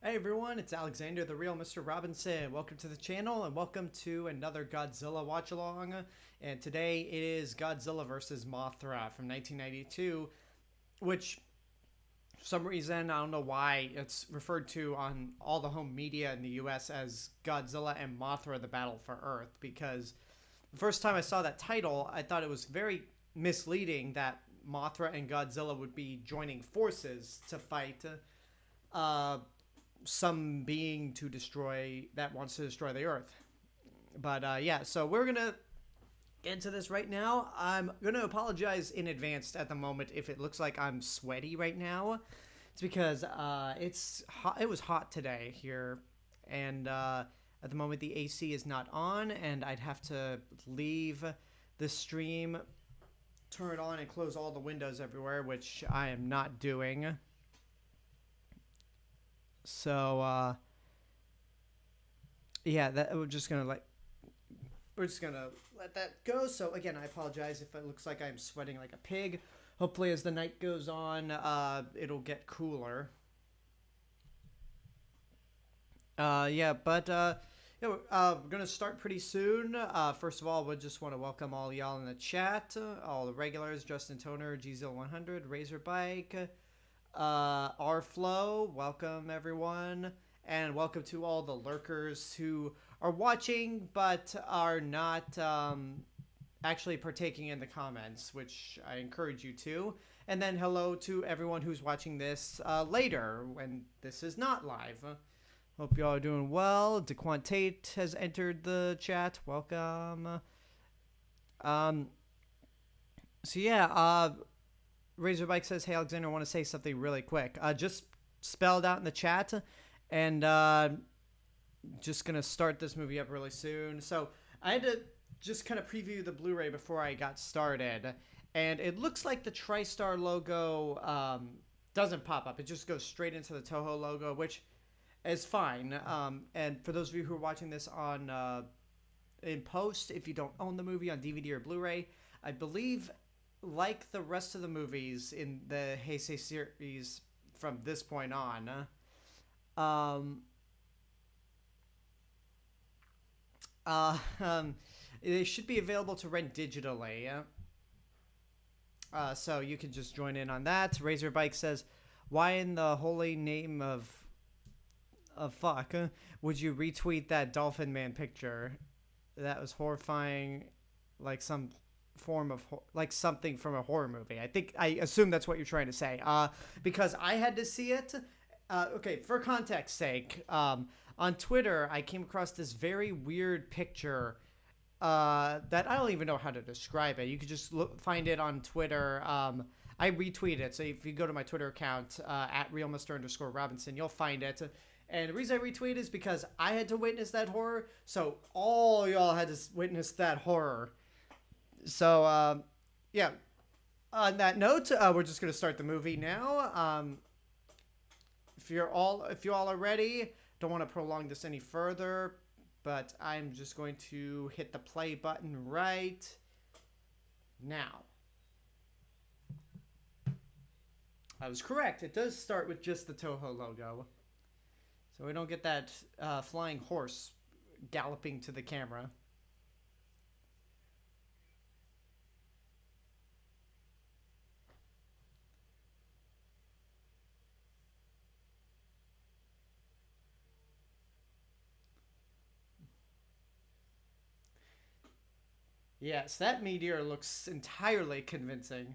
Hey everyone, it's Alexander, the real Mr. Robinson. Welcome to the channel and welcome to another Godzilla watch along. And today it is Godzilla vs. Mothra from 1992, which for some reason, I don't know why, it's referred to on all the home media in the US as Godzilla and Mothra, the Battle for Earth, because the first time I saw that title, I thought it was very misleading that Mothra and Godzilla would be joining forces to fight uh, some being that wants to destroy the Earth. But yeah, so we're gonna get into this right now. I'm gonna apologize in advance at the moment if it looks like I'm sweaty right now. It's because it's hot. It was hot today here, and at the moment the AC is not on, and I'd have to leave the stream, turn it on, and close all the windows everywhere, which I am not doing. So yeah, that we're just gonna let that go. So again, I apologize if it looks like I'm sweating like a pig. Hopefully, as the night goes on, it'll get cooler. Yeah, but yeah, we're gonna start pretty soon. First of all, we just want to welcome all y'all in the chat, all the regulars: Justin Toner, GZilla100, Razorbike, Rflow. Welcome everyone, and welcome to all the lurkers who are watching but are not actually partaking in the comments, which I encourage you to. And then hello to everyone who's watching this later when this is not live. Hope y'all are doing well. DeQuant Tate has entered the chat. Welcome. So yeah, Razorbike says, "Hey Alexander, I want to say something really quick. Just spelled out in the chat, and just gonna start this movie up really soon. So I had to just kind of preview the Blu-ray before I got started, and it looks like the TriStar logo doesn't pop up. It just goes straight into the Toho logo, which is fine. And for those of you who are watching this on in post, if you don't own the movie on DVD or Blu-ray, I believe, like the rest of the movies in the Heisei series from this point on, they should be available to rent digitally. So you can just join in on that. Razorbike says, "Why in the holy name of fuck would you retweet that Dolphin Man picture? That was horrifying, like some form of like something from a horror movie." I assume that's what you're trying to say. Because I had to see it. Okay, for context sake, on Twitter I came across this very weird picture that I don't even know how to describe it. You could just find it on Twitter. I retweeted it, so if you go to my Twitter account at RealMrRobinson, you'll find it. And the reason I retweet is because I had to witness that horror, so all y'all had to witness that horror. So, yeah. On that note, we're just gonna start the movie now. If you all are ready, don't want to prolong this any further, but I'm just going to hit the play button right now. I was correct. It does start with just the Toho logo, so we don't get that flying horse galloping to the camera. Yes, that meteor looks entirely convincing.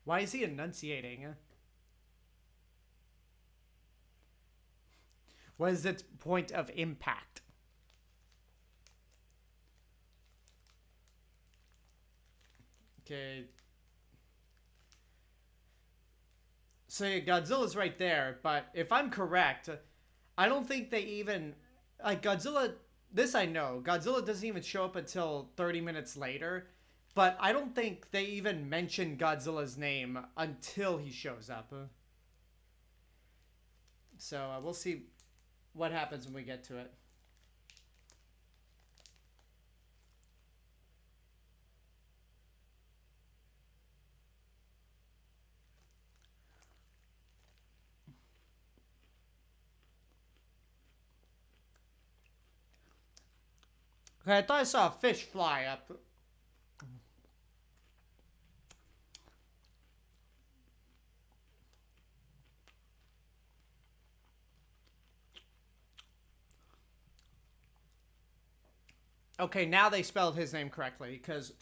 Why is he enunciating? What is its point of impact? Okay. So yeah, Godzilla's right there, but if I'm correct, I don't think they even... Like, Godzilla... This I know. Godzilla doesn't even show up until 30 minutes later. But I don't think they even mention Godzilla's name until he shows up. So we'll see what happens when we get to it. Okay, I thought I saw a fish fly up. Okay, now they spelled his name correctly, because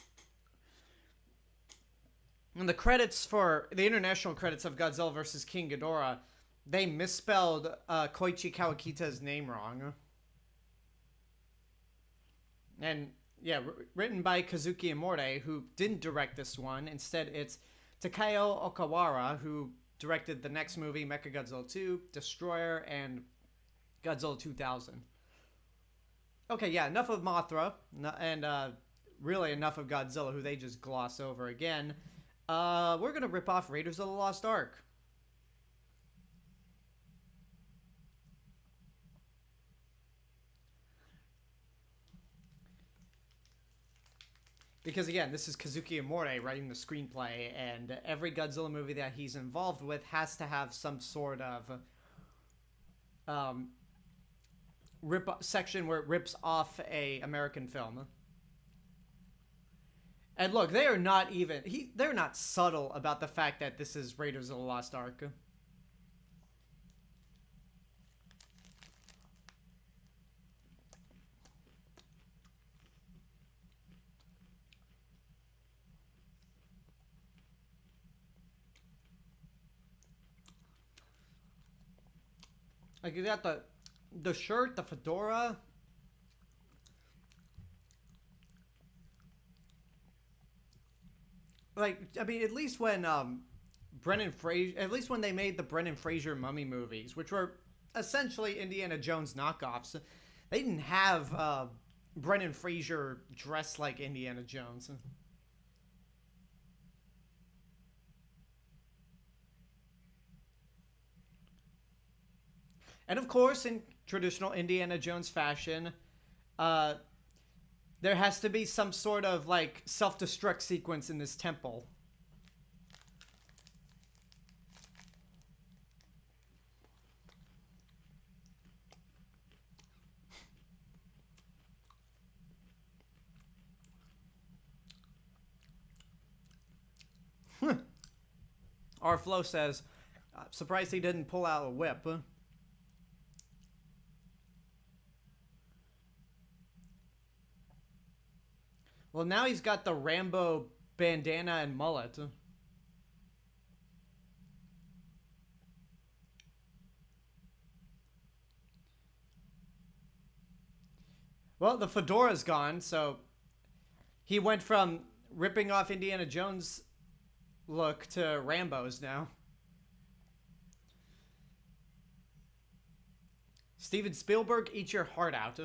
in the credits for the international credits of Godzilla vs. King Ghidorah, they misspelled Koichi Kawakita's name wrong. And yeah, written by Kazuki Imamura, who didn't direct this one. Instead, it's Takao Okawara, who directed the next movie, Mechagodzilla 2, Destroyer, and Godzilla 2000. Okay, yeah, enough of Mothra, and really enough of Godzilla, who they just gloss over again. We're going to rip off Raiders of the Lost Ark. Because again, this is Kazuki Imamura writing the screenplay, and every Godzilla movie that he's involved with has to have some sort of section where it rips off a American film. And look, they are not even they're not subtle about the fact that this is Raiders of the Lost Ark. Like, you got the shirt, the fedora. Like, I mean, at least when at least when they made the Brendan Fraser Mummy movies, which were essentially Indiana Jones knockoffs, they didn't have Brendan Fraser dressed like Indiana Jones. And of course, in traditional Indiana Jones fashion, there has to be some sort of like self-destruct sequence in this temple. Our Flo says, surprised he didn't pull out a whip. Well, now he's got the Rambo bandana and mullet. Well, the fedora's gone, so he went from ripping off Indiana Jones look to Rambo's now. Steven Spielberg, eat your heart out.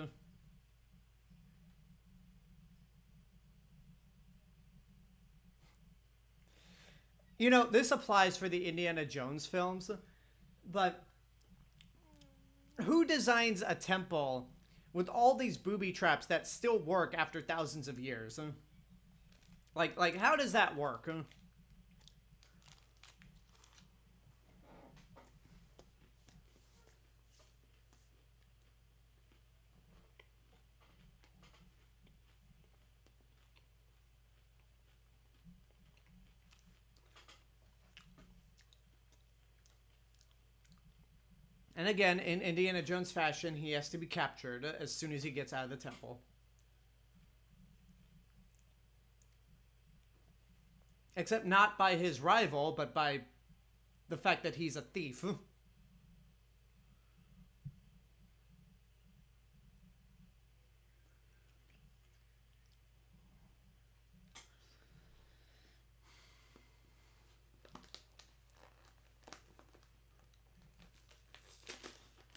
You know, this applies for the Indiana Jones films, but who designs a temple with all these booby traps that still work after thousands of years? Like how does that work? And again, in Indiana Jones fashion, he has to be captured as soon as he gets out of the temple. Except not by his rival, but by the fact that he's a thief.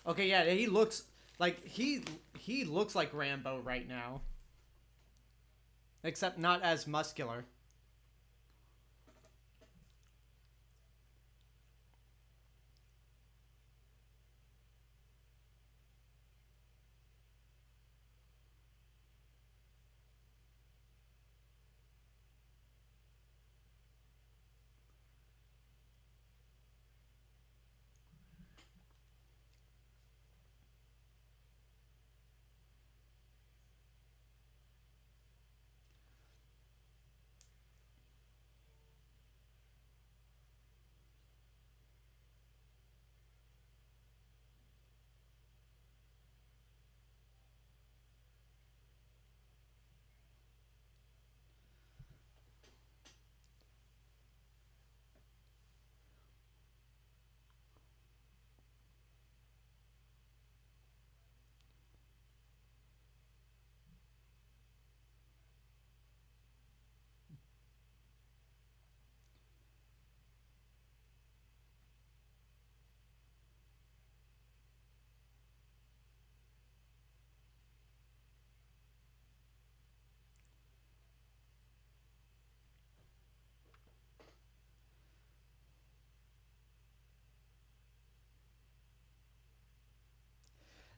Okay, yeah, he looks like he looks like Rambo right now. except not as muscular.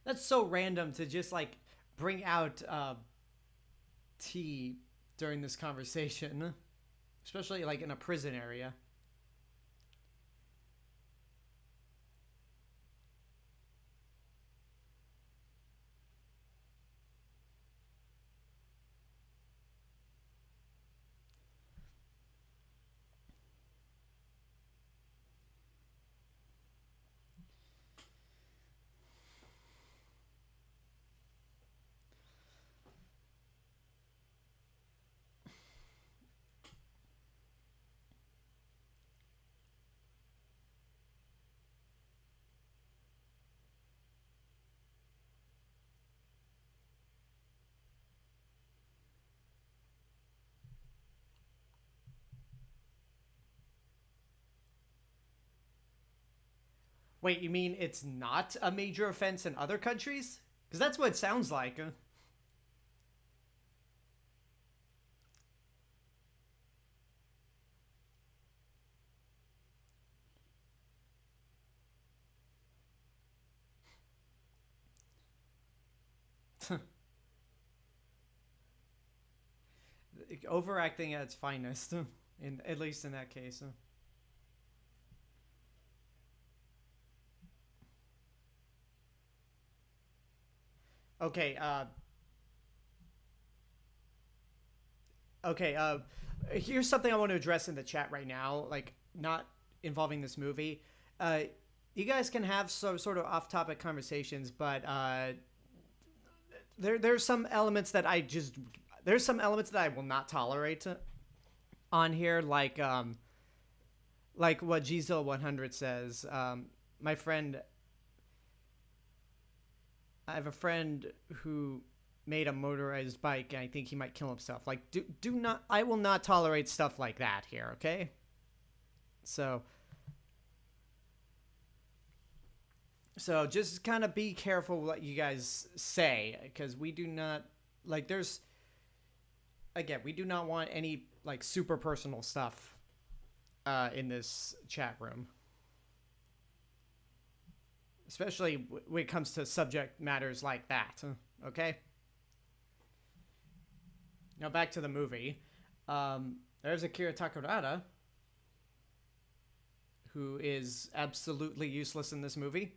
That's so random to just like bring out tea during this conversation, especially like in a prison area. Wait, you mean it's not a major offense in other countries? Because that's what it sounds like. Overacting at its finest, in at least in that case. Okay, okay, here's something I want to address in the chat right now, like not involving this movie. Uh, you guys can have some sort of off-topic conversations, but there's some elements that there's some elements that I will not tolerate on here, like what GZilla 100 says. My friend, I have a friend who made a motorized bike, and I think he might kill himself. Like, do not, I will not tolerate stuff like that here. Okay, so just kind of be careful what you guys say, because we do not like. There's again, we do not want any like super personal stuff in this chat room, especially when it comes to subject matters like that. Okay. Now back to the movie. There's Akira Takarada, who is absolutely useless in this movie.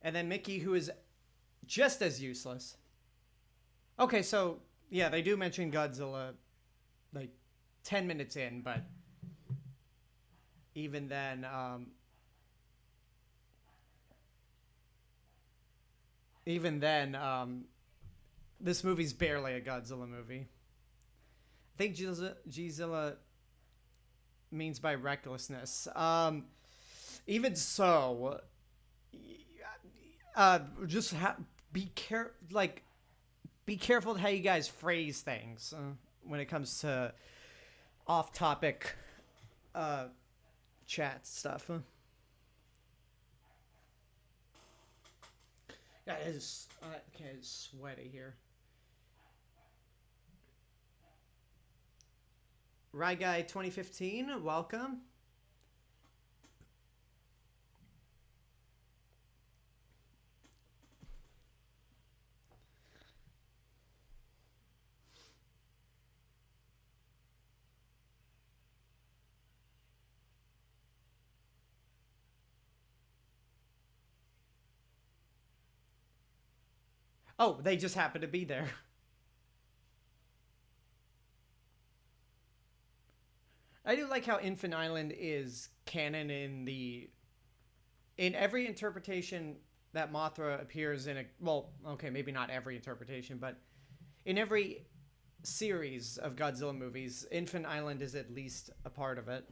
And then Mickey, who is just as useless. Okay, so yeah, they do mention Godzilla like 10 minutes in, but even then, even then, this movie's barely a Godzilla movie. I think Gzilla means by recklessness. Even so, just be be careful how you guys phrase things when it comes to off-topic chat stuff. Yeah, it's okay. It's sweaty here. Right Guy 2015, welcome. Oh, they just happen to be there. I do like how Infant Island is canon in every interpretation that Mothra appears in a, well, okay, maybe not every interpretation, but in every series of Godzilla movies, Infant Island is at least a part of it.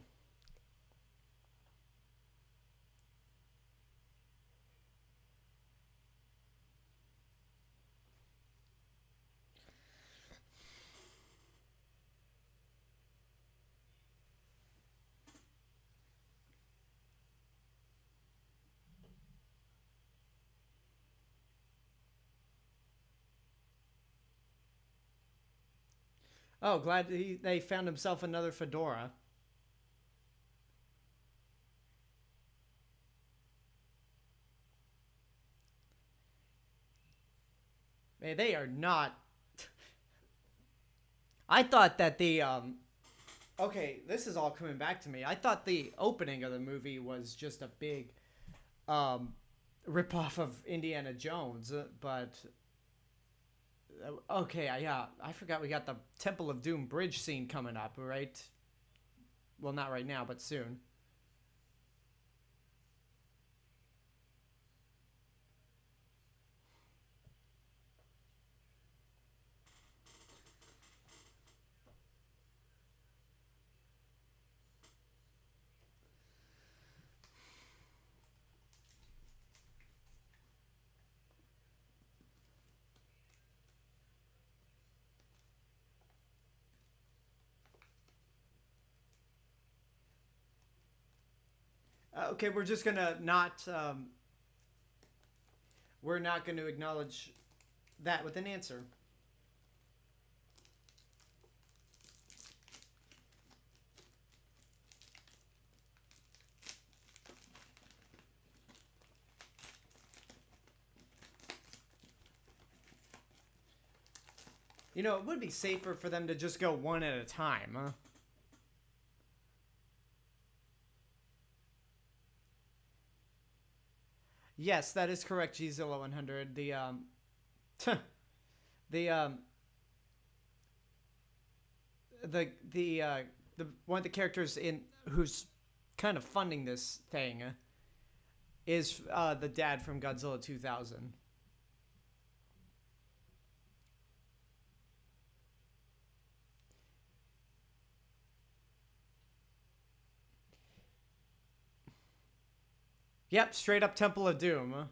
Oh, glad they found himself another fedora. Man, they are not. I thought that the okay, this is all coming back to me. I thought the opening of the movie was just a big ripoff of Indiana Jones, but okay, yeah, I forgot we got the Temple of Doom bridge scene coming up, right? Well, not right now, but soon. Okay, we're just gonna not. We're not going to acknowledge that with an answer. You know, it would be safer for them to just go one at a time, huh? Yes, that is correct, Gzilla 100. The the one of the characters in who's kind of funding this thing is the dad from Godzilla 2000. Yep, straight up Temple of Doom. Huh?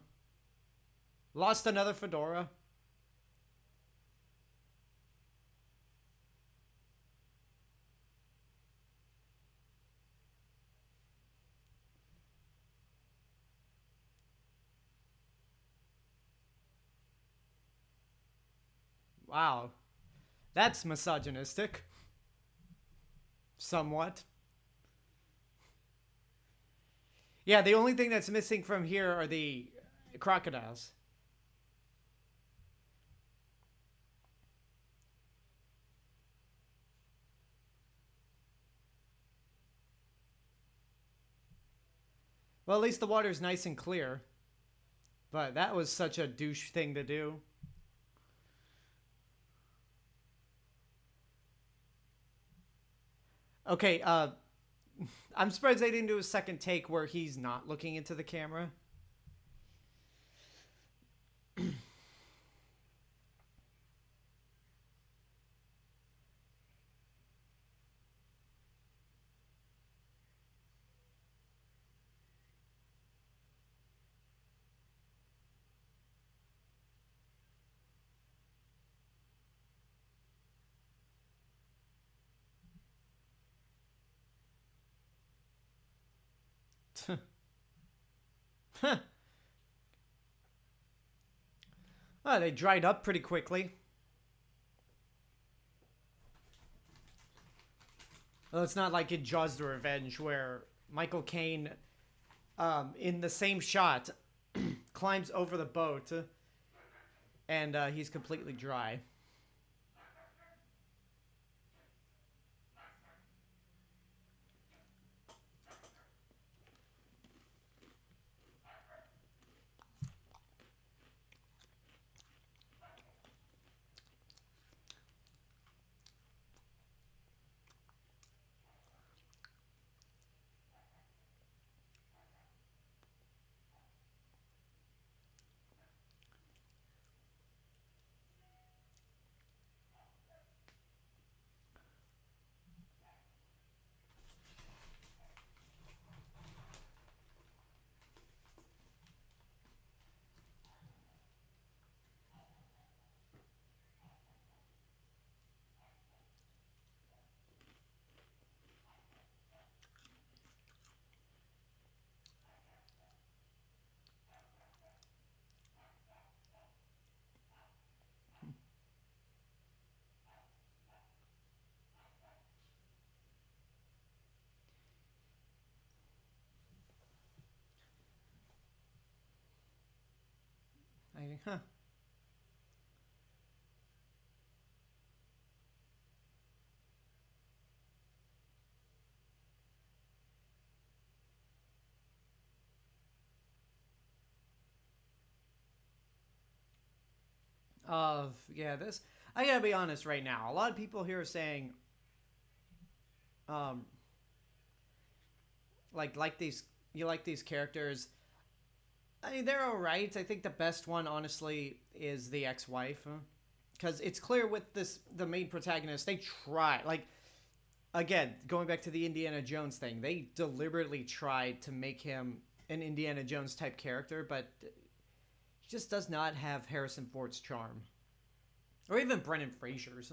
Lost another fedora. Wow, that's misogynistic. Somewhat. Yeah, the only thing that's missing from here are the crocodiles. Well, at least the water's nice and clear. But that was such a douche thing to do. Okay, I'm surprised they didn't do a second take where he's not looking into the camera. Oh, they dried up pretty quickly. Well, it's not like in Jaws the Revenge where Michael Caine, in the same shot, climbs over the boat and he's completely dry. I think, huh. Yeah, this. I gotta be honest right now. A lot of people here are saying, um, like these. You like these characters. I mean, they're all right. I think the best one, honestly, is the ex-wife, because it's clear with this the main protagonist. They try again going back to the Indiana Jones thing. They deliberately tried to make him an Indiana Jones type character, but he just does not have Harrison Ford's charm, or even Brendan Fraser's.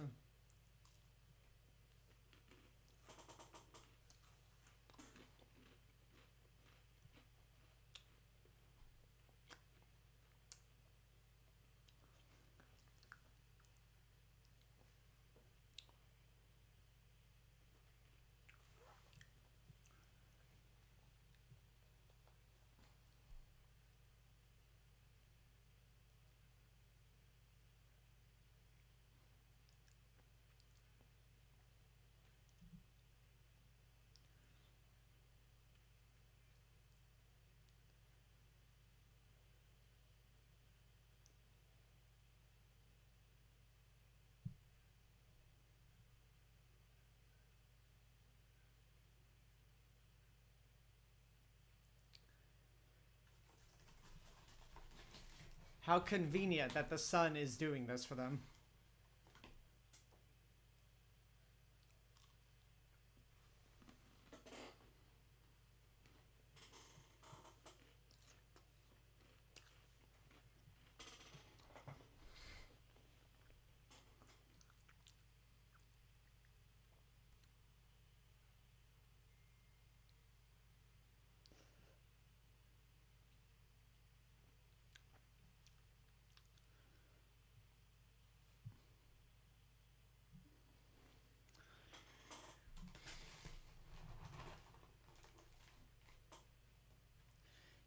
How convenient that the sun is doing this for them.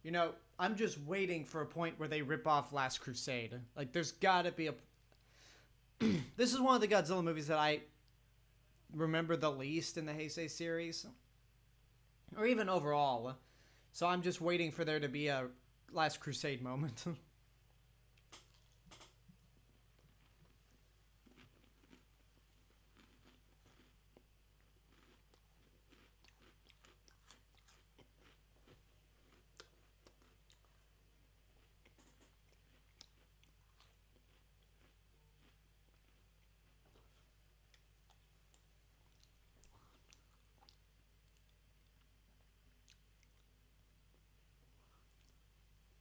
You know, I'm just waiting for a point where they rip off Last Crusade. Like, there's gotta be a. This is one of the Godzilla movies that I remember the least in the Heisei series, or even overall. So I'm just waiting for there to be a Last Crusade moment.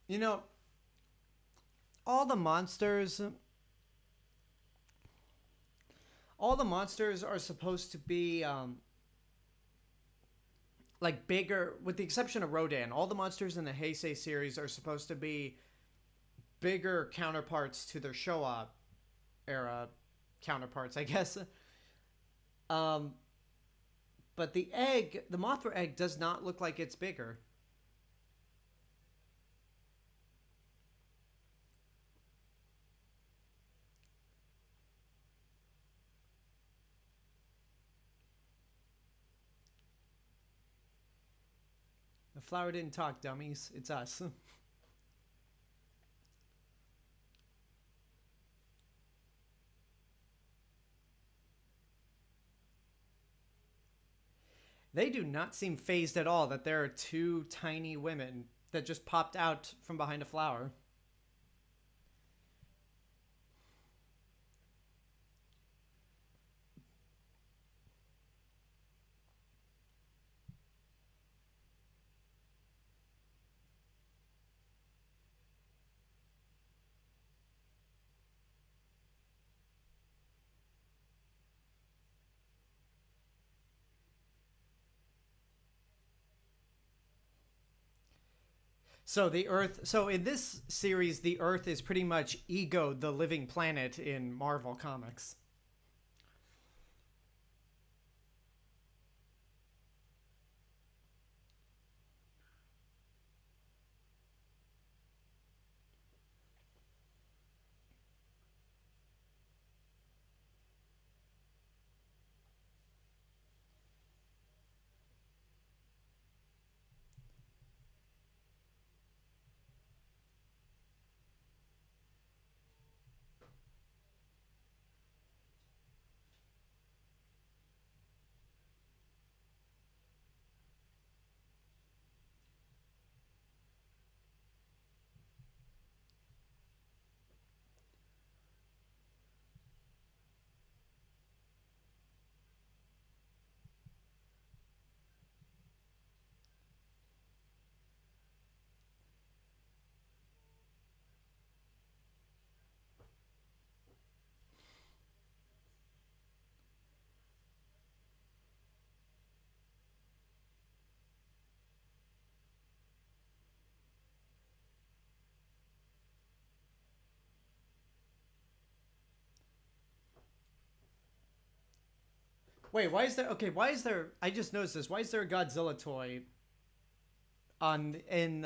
You know, all the monsters. All the monsters are supposed to be like bigger, with the exception of Rodan. All the monsters in the Heisei series are supposed to be bigger counterparts to their Showa era counterparts, I guess. Um, but the egg, the Mothra egg, does not look like it's bigger. The flower didn't talk, dummies. It's us. They do not seem phased at all that there are two tiny women that just popped out from behind a flower. So the Earth. So in this series, the Earth is pretty much Ego, the living planet in Marvel Comics. Wait, why is there? Okay, why is there? I just noticed this. Why is there a Godzilla toy on in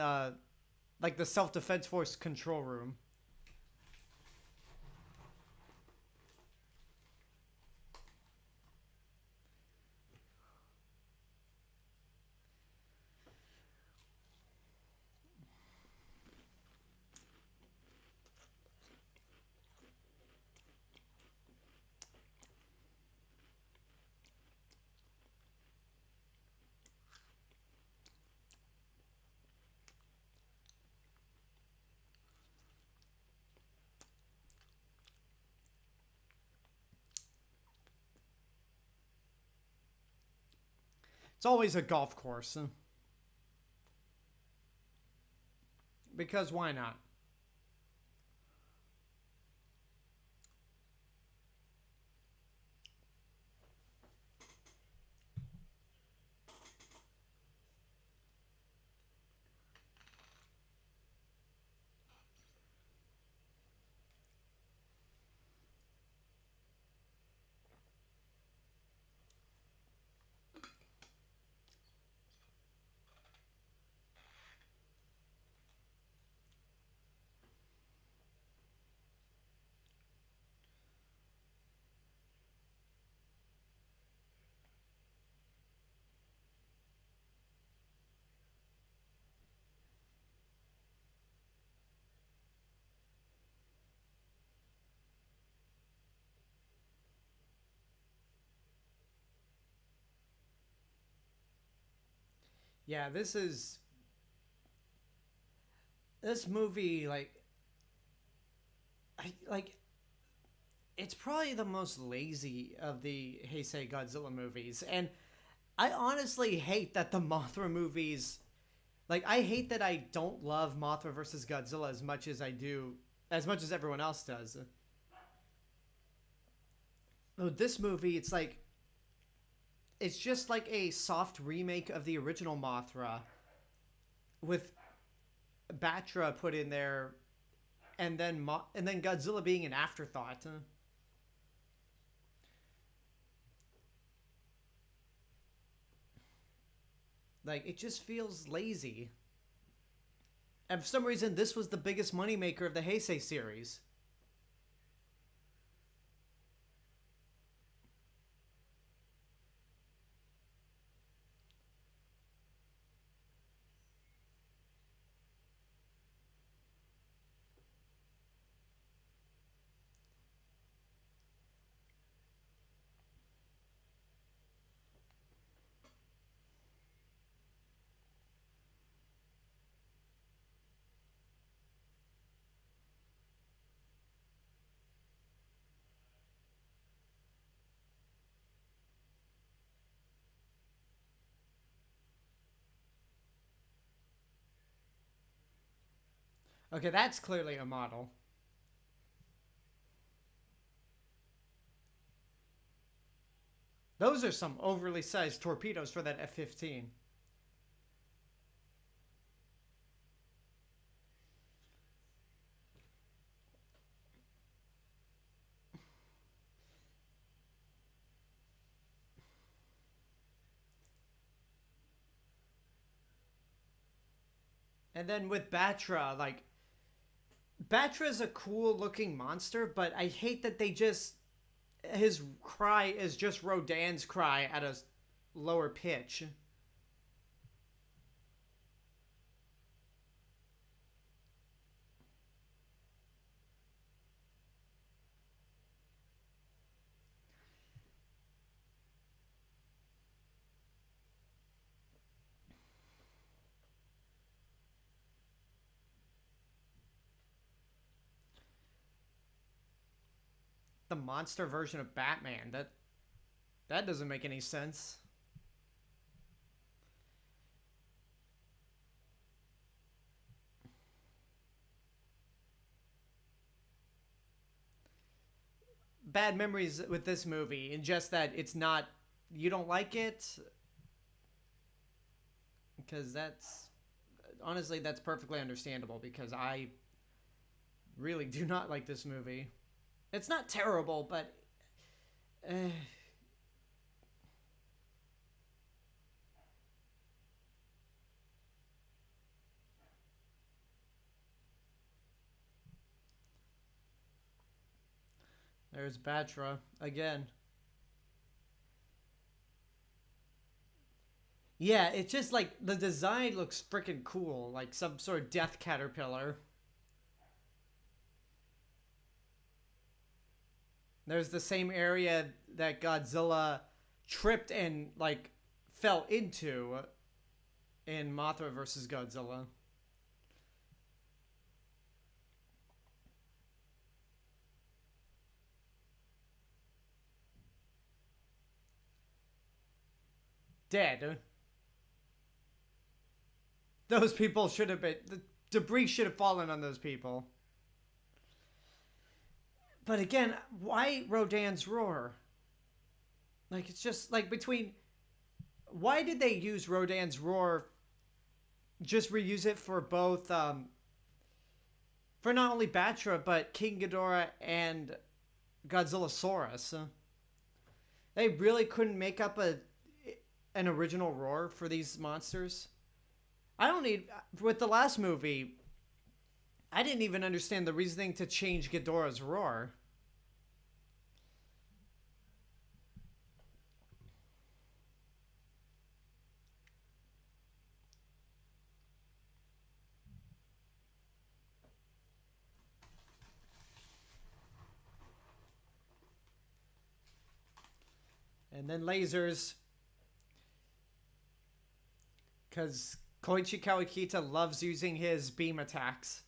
like the self defense force control room? It's always a golf course. Because why not? Yeah, this movie like it's probably the most lazy of the Heisei Godzilla movies, and I honestly hate that the Mothra movies. Like, I hate that I don't love Mothra versus Godzilla as much as I do, as much as everyone else does. Oh, this movie, it's like it's just like a soft remake of the original Mothra with Battra put in there, and then Godzilla being an afterthought. Like, it just feels lazy. And for some reason, this was the biggest moneymaker of the Heisei series. Okay, that's clearly a model. Those are some overly sized torpedoes for that F-15. And then with Battra, like, Battra's a cool looking monster, but I hate that they just, his cry is just Rodan's cry at a lower pitch. The monster version of Batman, that doesn't make any sense. Bad memories with this movie, and just that it's not, you don't like it, because that's, honestly, that's perfectly understandable, because I really do not like this movie. It's not terrible, but there's Battra again. Yeah, it's just like the design looks freaking cool, like some sort of death caterpillar. There's the same area that Godzilla tripped and like fell into in Mothra versus Godzilla. Dead. Those people should have been, the debris should have fallen on those people. But again, why Rodan's roar? Like, it's just like between, why did they use Rodan's roar, just reuse it for both for not only Battra but King Ghidorah and Godzillasaurus? They really couldn't make up an original roar for these monsters. I don't need, with the last movie, I didn't even understand the reasoning to change Ghidorah's roar. And then lasers, because Koichi Kawakita loves using his beam attacks.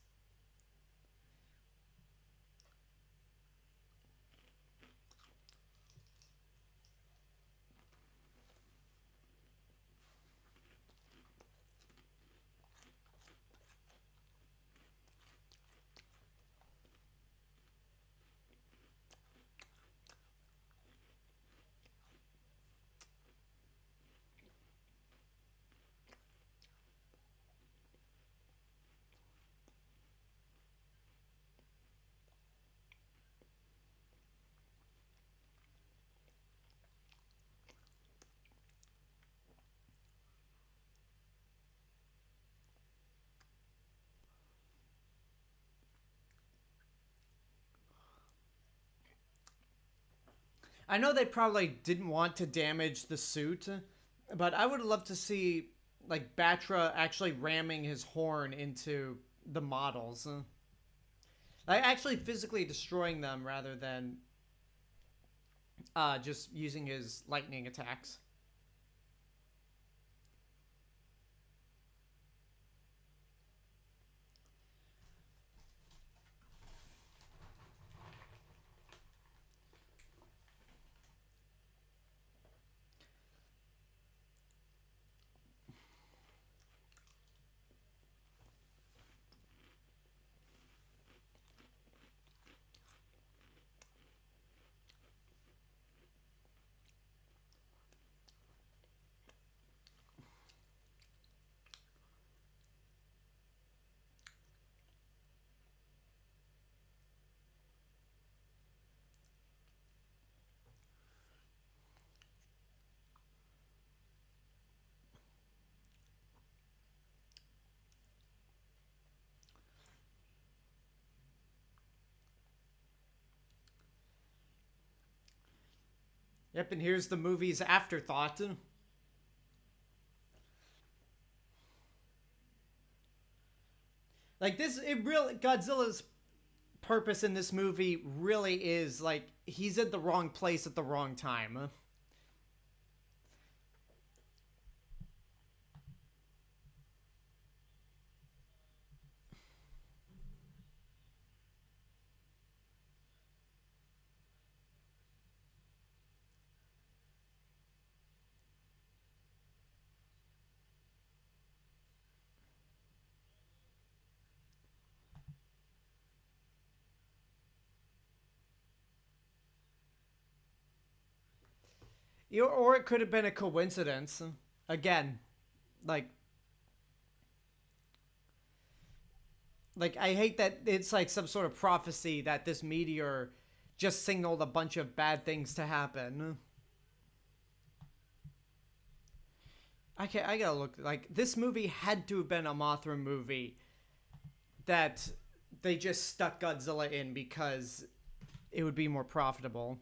I know they probably didn't want to damage the suit, but I would love to see like Battra actually ramming his horn into the models, like actually physically destroying them rather than just using his lightning attacks. Yep, and here's the movie's afterthought. Like this, it really Godzilla's purpose in this movie really is like he's at the wrong place at the wrong time. Or it could have been a coincidence. Again, like I hate that it's like some sort of prophecy that this meteor just signaled a bunch of bad things to happen. I gotta look. Like this movie had to have been a Mothra movie that they just stuck Godzilla in because it would be more profitable.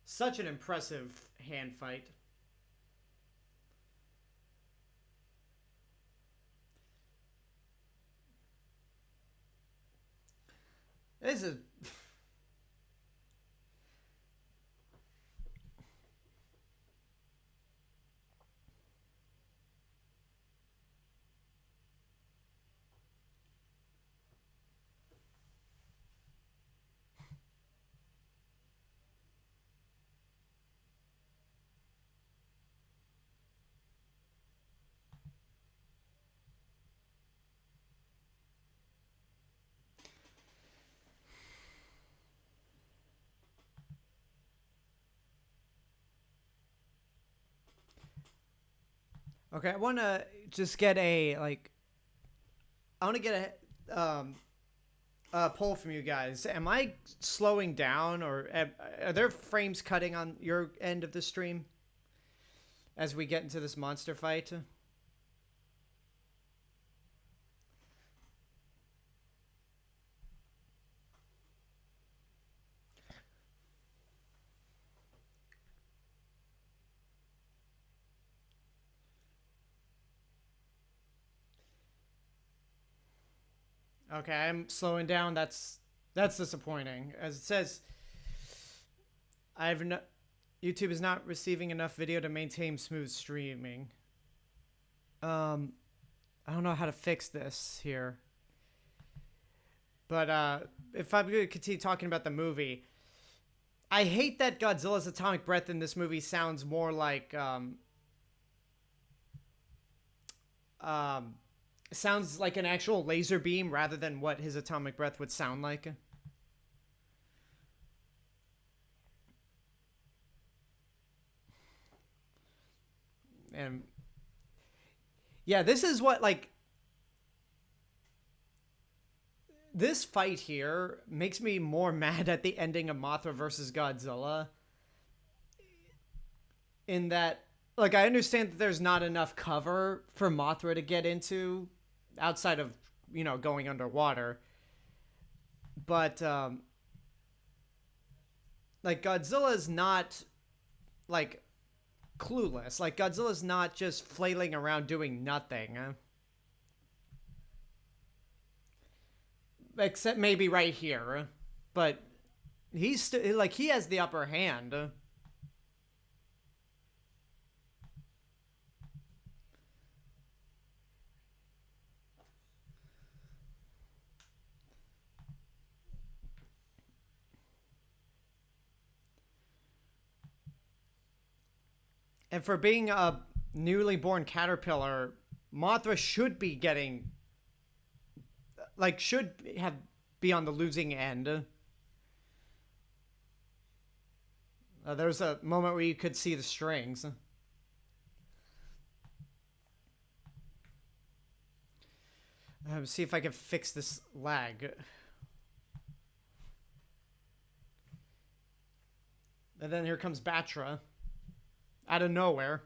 Such an impressive hand fight. This is okay. I want to just get a like. I want to get a poll from you guys. Am I slowing down, or are there frames cutting on your end of the stream as we get into this monster fight? Okay, I'm slowing down. That's disappointing. As it says, I've no, YouTube is not receiving enough video to maintain smooth streaming. Um, I don't know how to fix this here. But if I'm going to continue talking about the movie, I hate that Godzilla's atomic breath in this movie sounds more like um sounds like an actual laser beam rather than what his atomic breath would sound like. And yeah, this is what, like, this fight here makes me more mad at the ending of Mothra versus Godzilla. In that, like, I understand that there's not enough cover for Mothra to get into outside of, you know, going underwater. But, like, Godzilla's not, like, clueless. Like, Godzilla's not just flailing around doing nothing. Except maybe right here. But he's like, he has the upper hand. And for being a newly born caterpillar, Mothra should be getting, like, should have be on the losing end. There's a moment where you could see the strings. See if I can fix this lag. And then here comes Battra. Out of nowhere.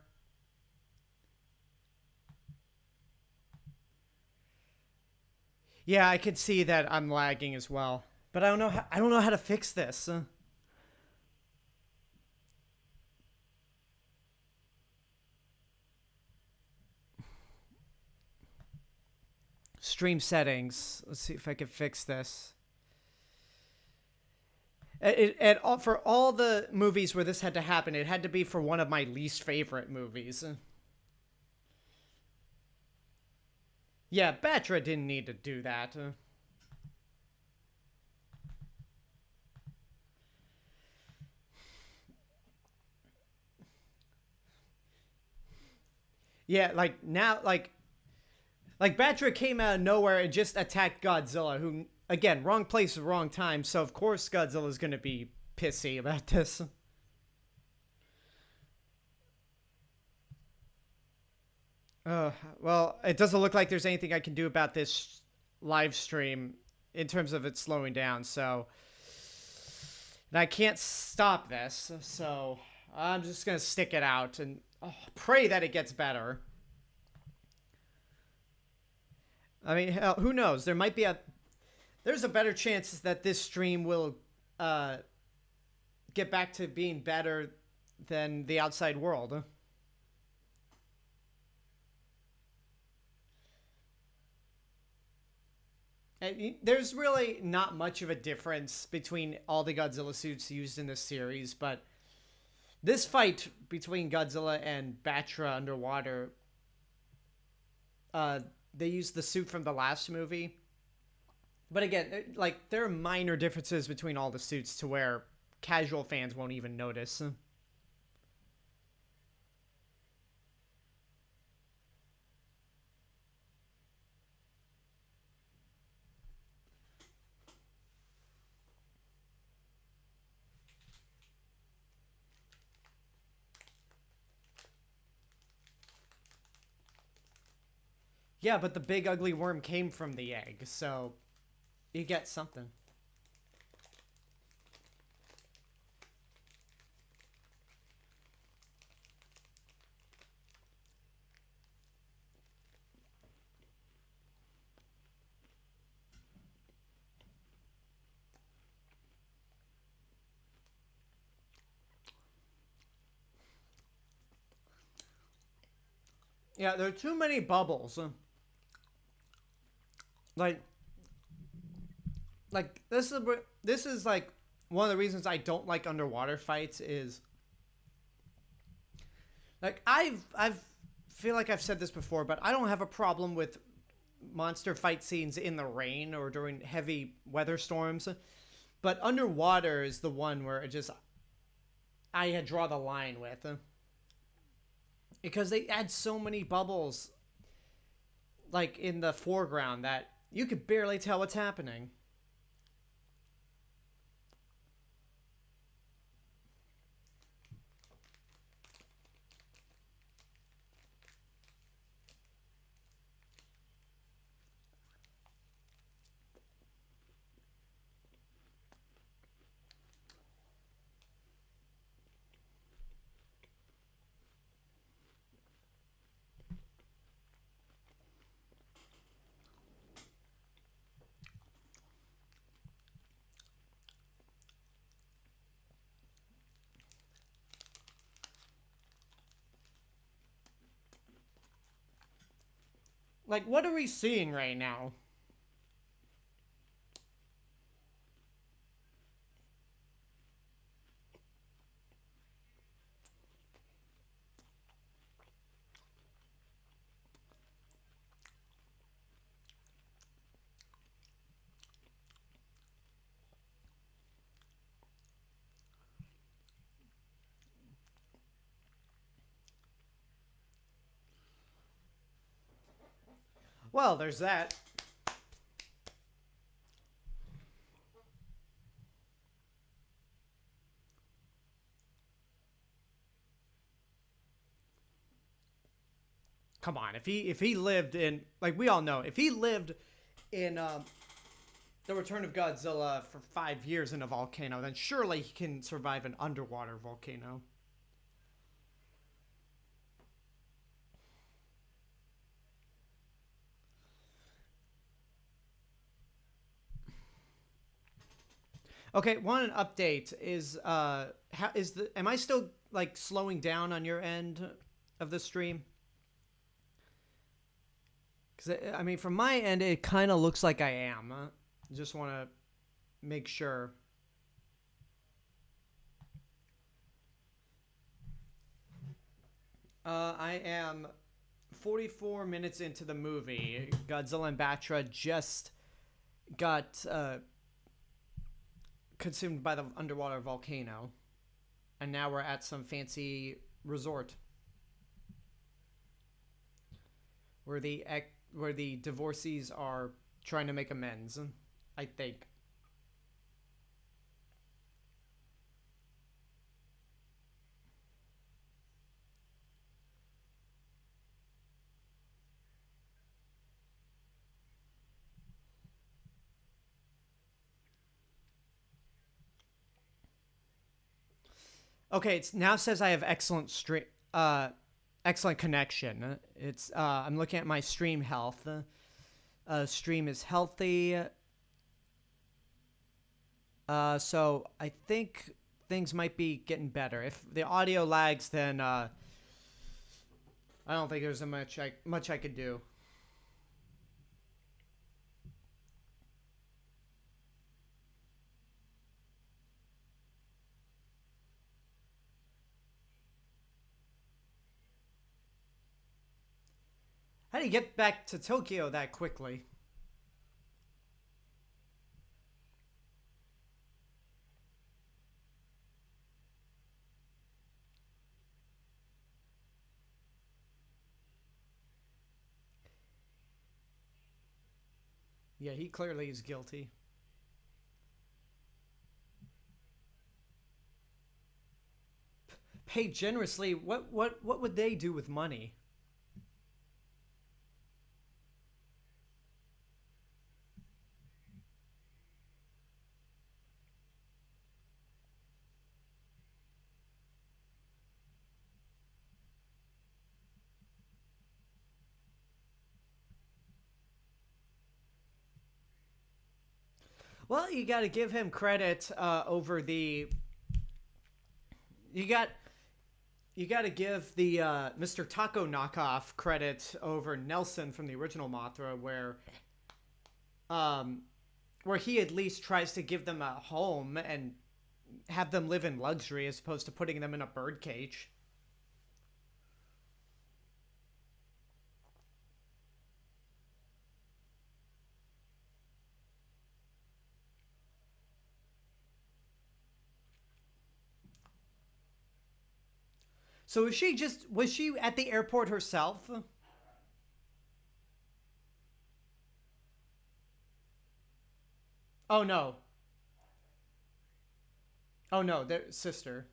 Yeah, I could see that I'm lagging as well. But I don't know how to fix this. Stream settings. Let's see if I can fix this. For all the movies where this had to happen, it had to be for one of my least favorite movies. Yeah, Battra didn't need to do that. Yeah, like, now, like Battra came out of nowhere and just attacked Godzilla, who, again, wrong place, wrong time, so of course Godzilla's gonna be pissy about this. Well, it doesn't look like there's anything I can do about this live stream in terms of it slowing down, so... And I can't stop this, so I'm just gonna stick it out and pray that it gets better. I mean, hell, who knows? There's a better chance that this stream will get back to being better than the outside world. There's really not much of a difference between all the Godzilla suits used in this series, but this fight between Godzilla and Battra underwater, they used the suit from the last movie. But again, like, there are minor differences between all the suits to where casual fans won't even notice. Yeah, but the big ugly worm came from the egg, so you get something. Yeah, there are too many bubbles. Like this is like one of the reasons I don't like underwater fights is, like, I've feel like I've said this before, but I don't have a problem with monster fight scenes in the rain or during heavy weather storms, but underwater is the one where I had draw the line with. Because they add so many bubbles, like, in the foreground that you could barely tell what's happening. Like, what are we seeing right now? Well, there's that. Come on, if he lived in, like, we all know, if he lived in the Return of Godzilla for 5 years in a volcano, then surely he can survive an underwater volcano. Okay, one update is how is the am I still like slowing down on your end of the stream? Because I mean, from my end, it kind of looks like I am. Just want to make sure. I am 44 minutes into the movie. Godzilla and Battra just got consumed by the underwater volcano, and now we're at some fancy resort where the divorcees are trying to make amends. I think. Okay, it now says I have excellent connection. It's I'm looking at my stream health. Stream is healthy. So I think things might be getting better. If the audio lags, then I don't think there's much I could do. How do you get back to Tokyo that quickly? Yeah, he clearly is guilty. Pay generously. What would they do with money? Well, you got to give him credit over the. You got you got to give the Mr. Taco knockoff credit over Nelson from the original Mothra, um, where he at least tries to give them a home and have them live in luxury as opposed to putting them in a birdcage. So was she at the airport herself? Oh no. Oh no, their sister.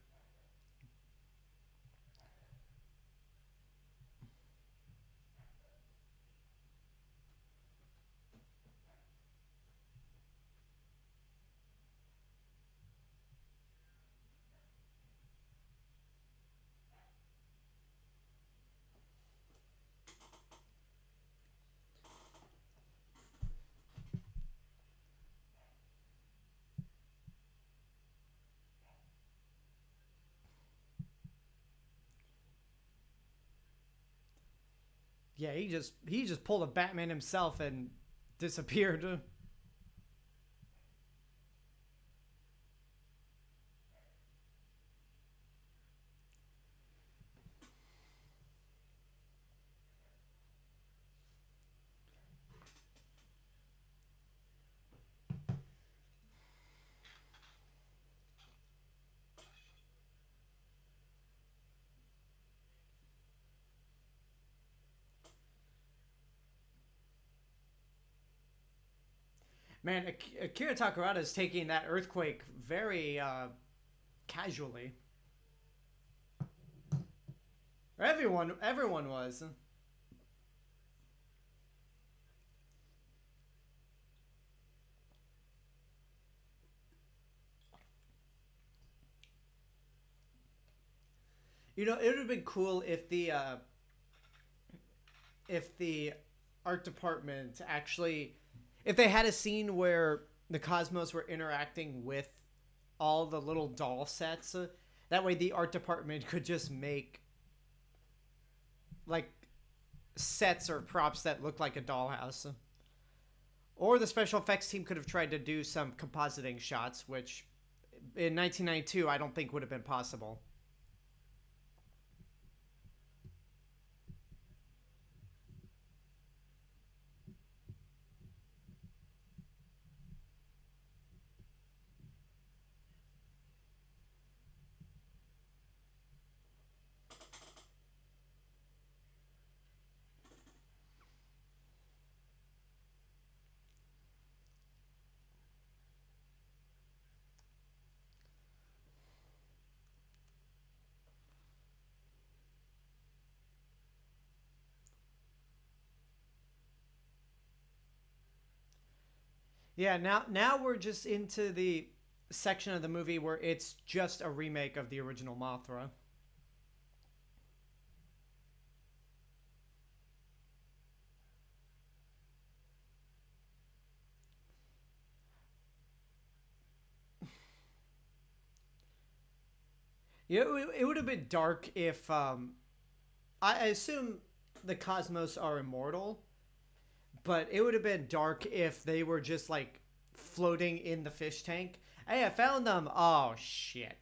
Yeah, he just pulled a Batman himself and disappeared. Man, Akira Takarada is taking that earthquake very casually. Everyone was. You know, it would have been cool if the art department actually, if they had a scene where the Cosmos were interacting with all the little doll sets. That way, the art department could just make like sets or props that look like a dollhouse. Or the special effects team could have tried to do some compositing shots, which in 1992 I don't think would have been possible. Yeah, now we're just into the section of the movie where it's just a remake of the original Mothra. Yeah, it would have been dark if I assume the Cosmos are immortal, but it would have been dark if they were just like floating in the fish tank. Hey, I found them. Oh shit.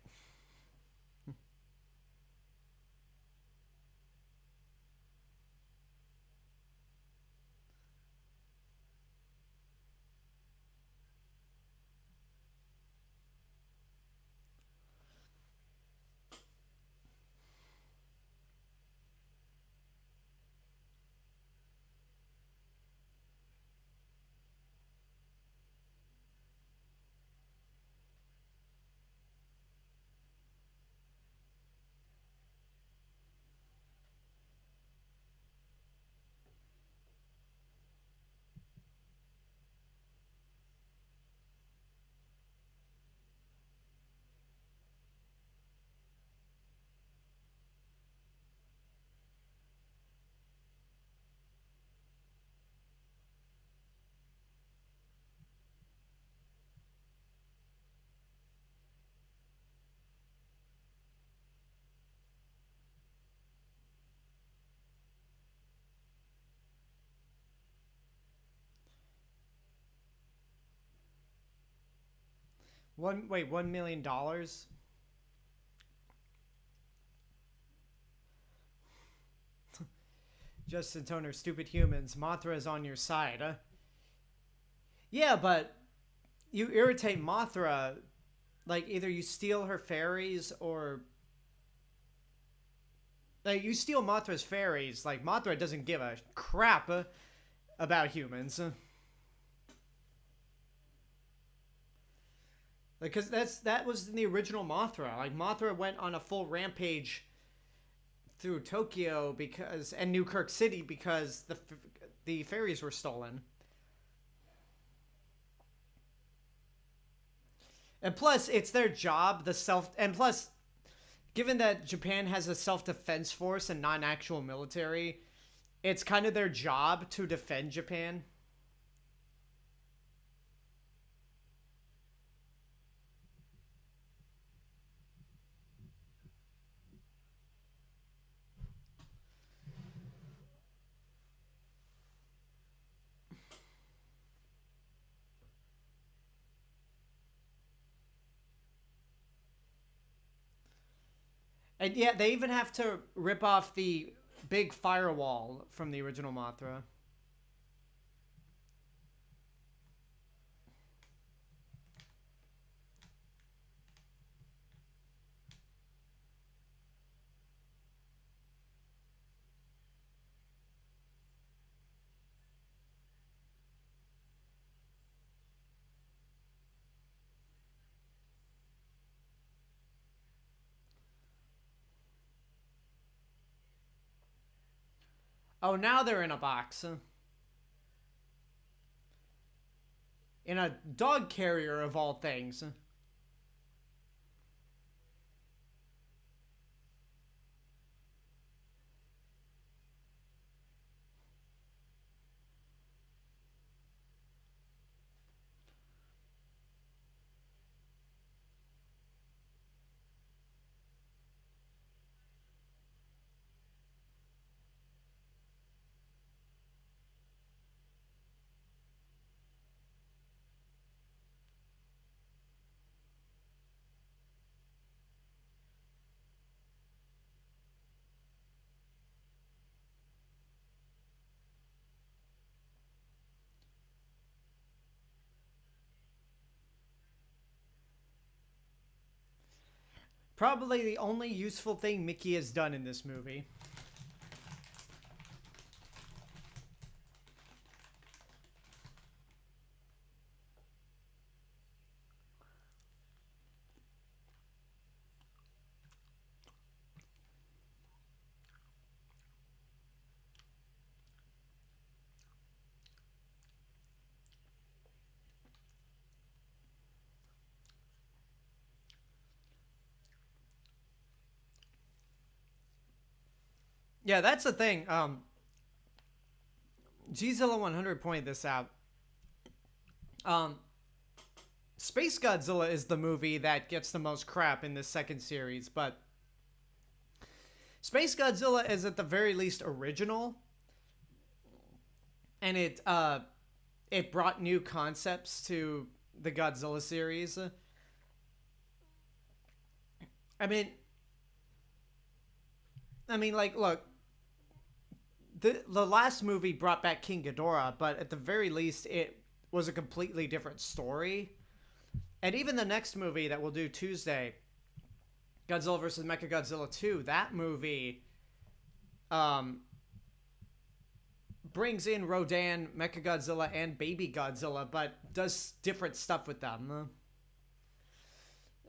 $1 million. Justin Toner, stupid humans. Mothra is on your side. Yeah, but you irritate Mothra. Like either you steal her fairies or Like, you steal Mothra's fairies, like, Mothra doesn't give a crap about humans. Like, cause that was the original Mothra. Like, Mothra went on a full rampage through Tokyo and New Kirk City because the fairies were stolen. And plus, it's their job, and plus, given that Japan has a self-defense force and not an actual military, it's kind of their job to defend Japan. And yeah, they even have to rip off the big firewall from the original Mothra. Oh, now they're in a box. In a dog carrier, of all things. Probably the only useful thing Mickey has done in this movie. Yeah, that's the thing. Gzilla 100 pointed this out. Space Godzilla is the movie that gets the most crap in this second series, but Space Godzilla is at the very least original, and it brought new concepts to the Godzilla series. I mean, like, look, the last movie brought back King Ghidorah, but at the very least, it was a completely different story. And even the next movie that we'll do Tuesday, Godzilla vs. Mechagodzilla 2, that movie brings in Rodan, Mechagodzilla, and Baby Godzilla, but does different stuff with them.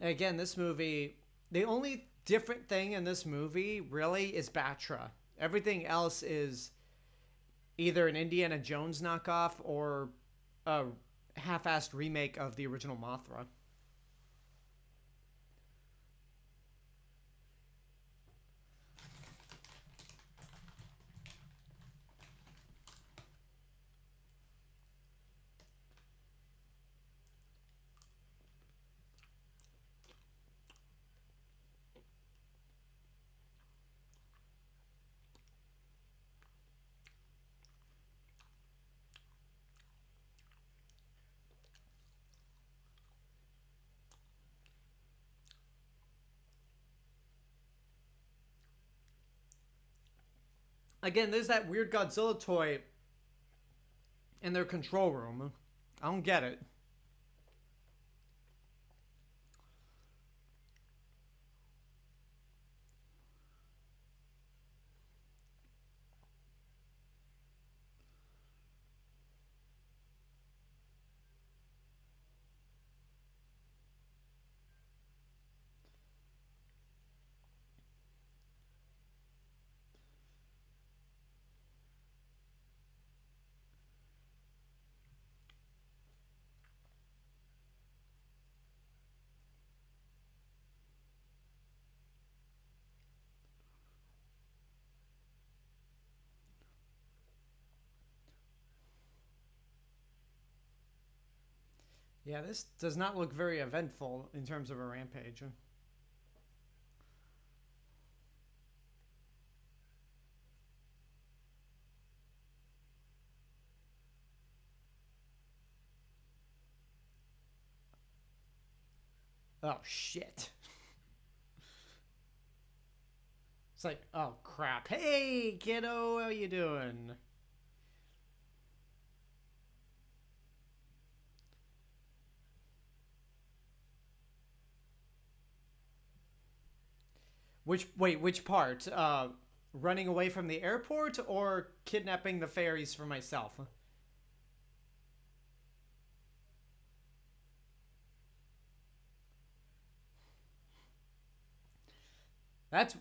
Again, this movie, the only different thing in this movie really is Battra. Everything else is either an Indiana Jones knockoff or a half-assed remake of the original Mothra. Again, there's that weird Godzilla toy in their control room. I don't get it. Yeah, this does not look very eventful in terms of a rampage. Oh, shit. It's like, oh, crap. Hey, kiddo, how you doing? Which part? Running away from the airport or kidnapping the fairies for myself? That's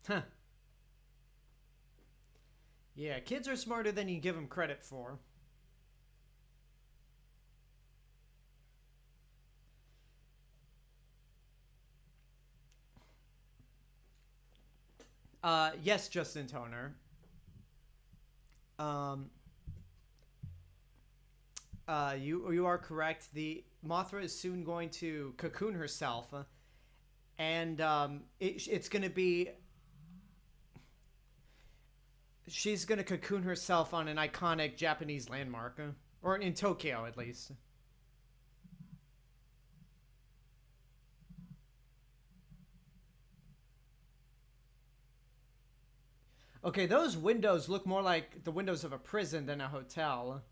huh. Yeah, kids are smarter than you give them credit for. Yes, Justin Toner. Um, you are correct. The Mothra is soon going to cocoon herself, and it's going to be she's going to cocoon herself on an iconic Japanese landmark, or in Tokyo at least. Okay, those windows look more like the windows of a prison than a hotel.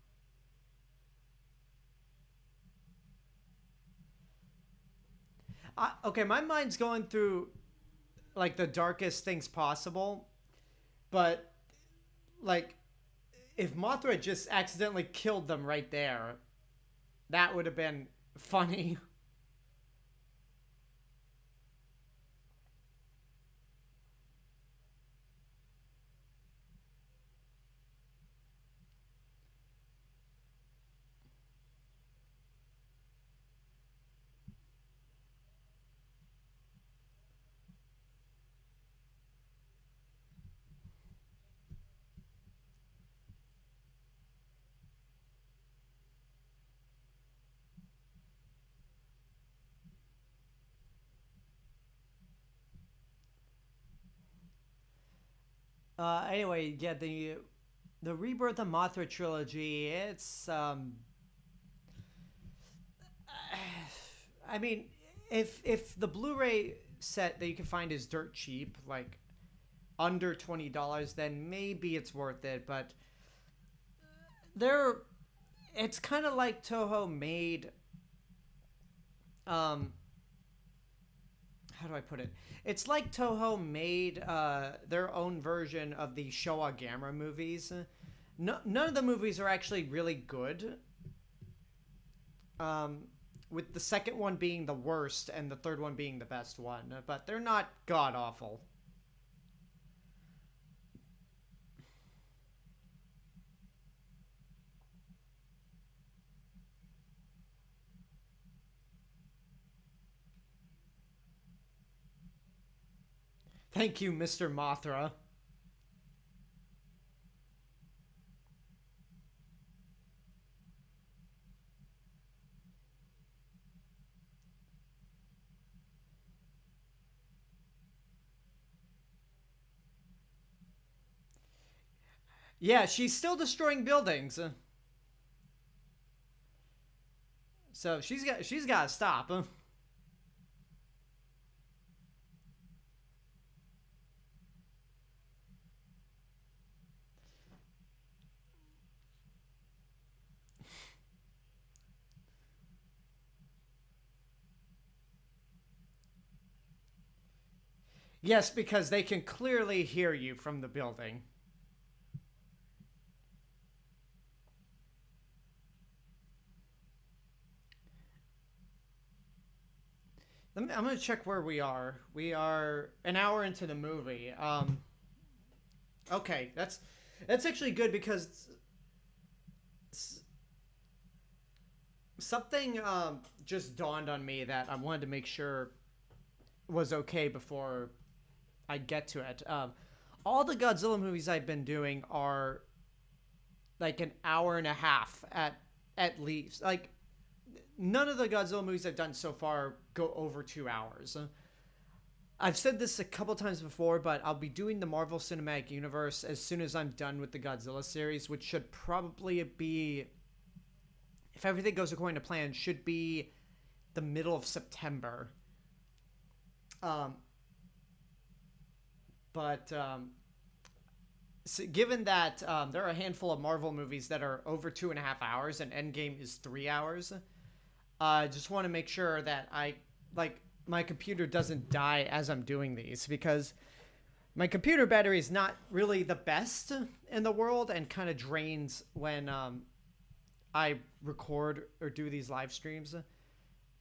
Okay, my mind's going through like the darkest things possible, but like if Mothra just accidentally killed them right there, that would have been funny. Anyway, yeah, the Rebirth of Mothra trilogy. It's I mean, if the Blu-ray set that you can find is dirt cheap, like under $20, then maybe it's worth it. But they're it's kind of like Toho made um how do I put it? It's like Toho made their own version of the Showa Gamera movies. No, none of the movies are actually really good. Um, with the second one being the worst and the third one being the best one, but they're not god awful. Thank you, Mr. Mothra. Yeah, she's still destroying buildings. So she's got to stop. Yes, because they can clearly hear you from the building. I'm gonna check where we are. We are an hour into the movie. Okay, that's actually good because Something just dawned on me that I wanted to make sure was okay before I get to it. All the Godzilla movies I've been doing are like an hour and a half at least. Like none of the Godzilla movies I've done so far go over 2 hours. I've said this a couple times before, but I'll be doing the Marvel Cinematic Universe as soon as I'm done with the Godzilla series, which should probably be, if everything goes according to plan, should be the middle of September. Um, but so given that there are a handful of Marvel movies that are over 2.5 hours and Endgame is 3 hours, I just want to make sure that my computer doesn't die as I'm doing these, because my computer battery is not really the best in the world and kind of drains when I record or do these live streams.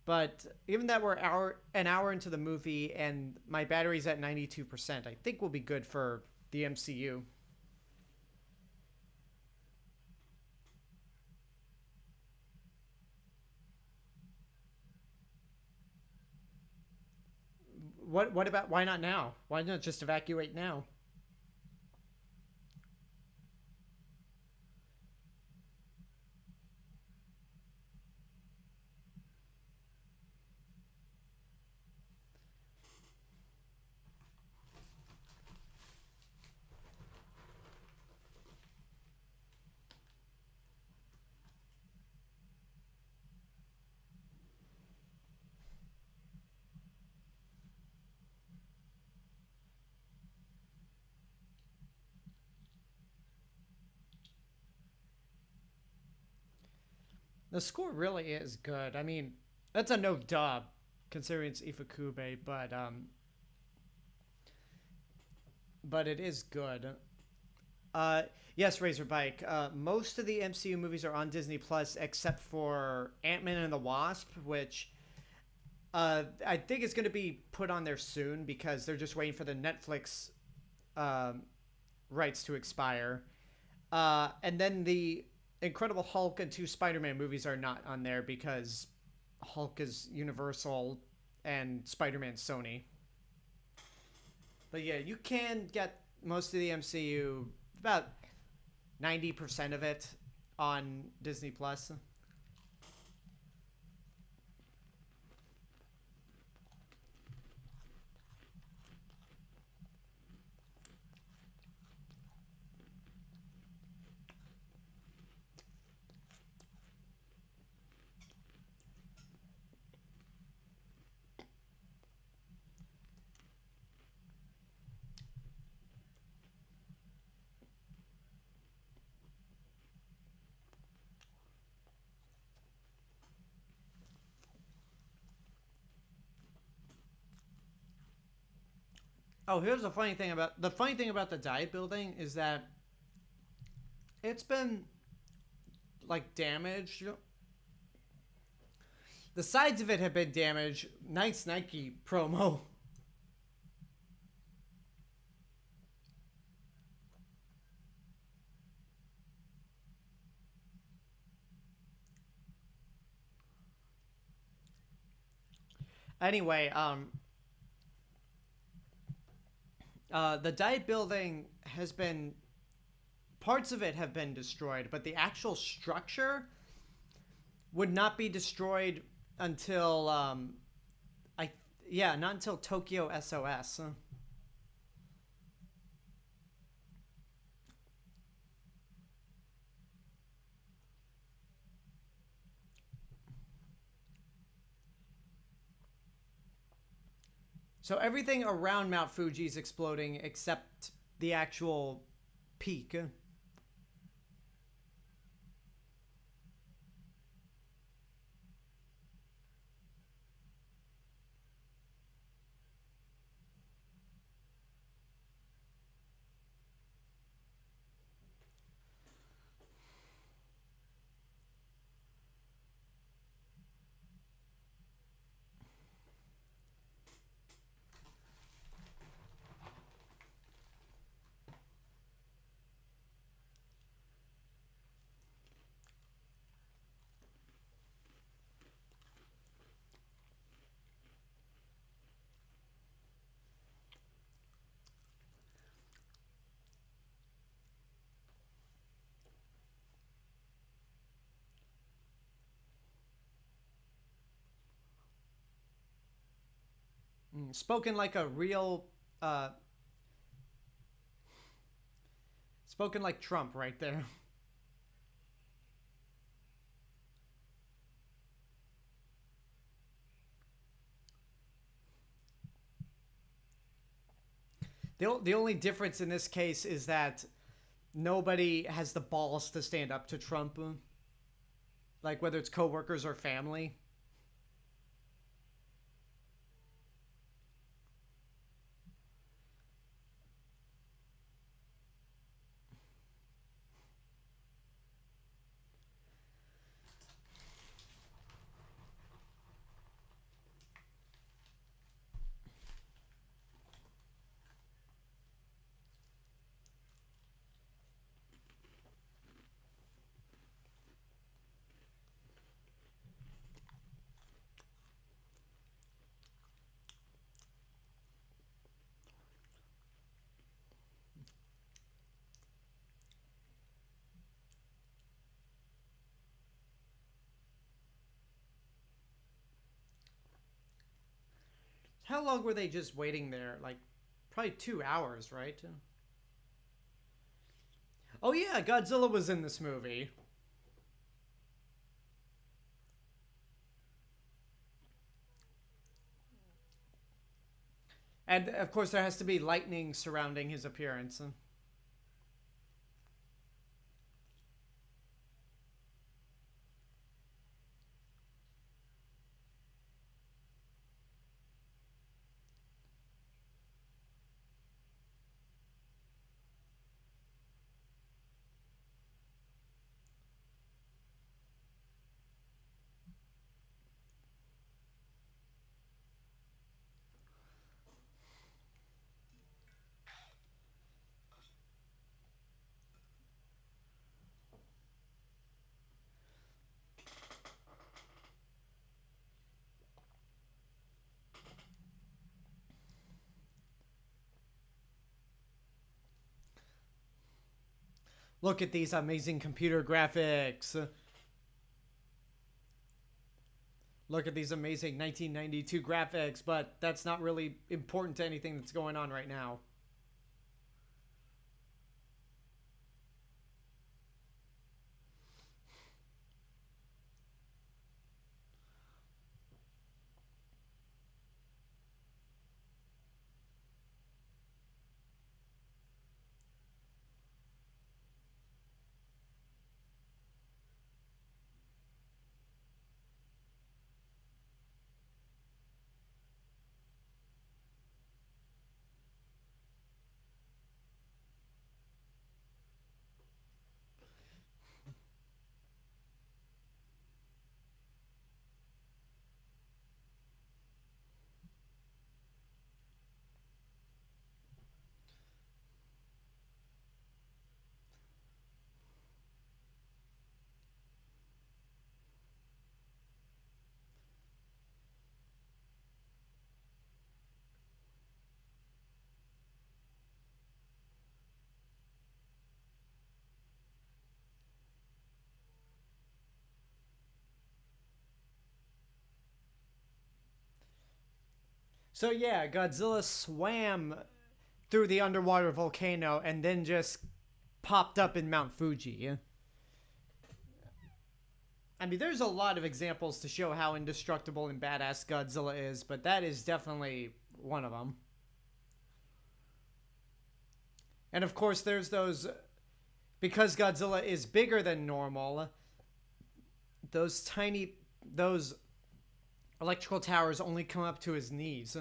But even that we're an hour into the movie and my battery's at 92%, I think we'll be good for the MCU. What about, why not now? Why not just evacuate now? The score really is good. I mean, that's a no dub considering it's Ifukube, but it is good. Uh, yes, Razorbike. Most of the MCU movies are on Disney Plus except for Ant-Man and the Wasp, which I think is going to be put on there soon because they're just waiting for the Netflix um, rights to expire. And then the Incredible Hulk and two Spider-Man movies are not on there because Hulk is Universal and Spider-Man Sony. But yeah, you can get most of the MCU, about 90% of it, on Disney Plus. Oh, here's the funny thing about the diet building is that it's been like damaged. The sides of it have been damaged. Nice Nike promo. Anyway, the diet building has been, parts of it have been destroyed, but the actual structure would not be destroyed until I yeah, not until Tokyo SOS. So everything around Mount Fuji is exploding except the actual peak. Spoken like a real, spoken like Trump right there. The only difference in this case is that nobody has the balls to stand up to Trump, like whether it's coworkers or family. How long were they just waiting there? Like, probably 2 hours, right? Oh yeah, Godzilla was in this movie. And of course, there has to be lightning surrounding his appearance. Look at these amazing computer graphics. Look at these amazing 1992 graphics, but that's not really important to anything that's going on right now. So yeah, Godzilla swam through the underwater volcano and then just popped up in Mount Fuji. I mean, there's a lot of examples to show how indestructible and badass Godzilla is, but that is definitely one of them. And of course, there's those, because Godzilla is bigger than normal, those electrical towers only come up to his knees.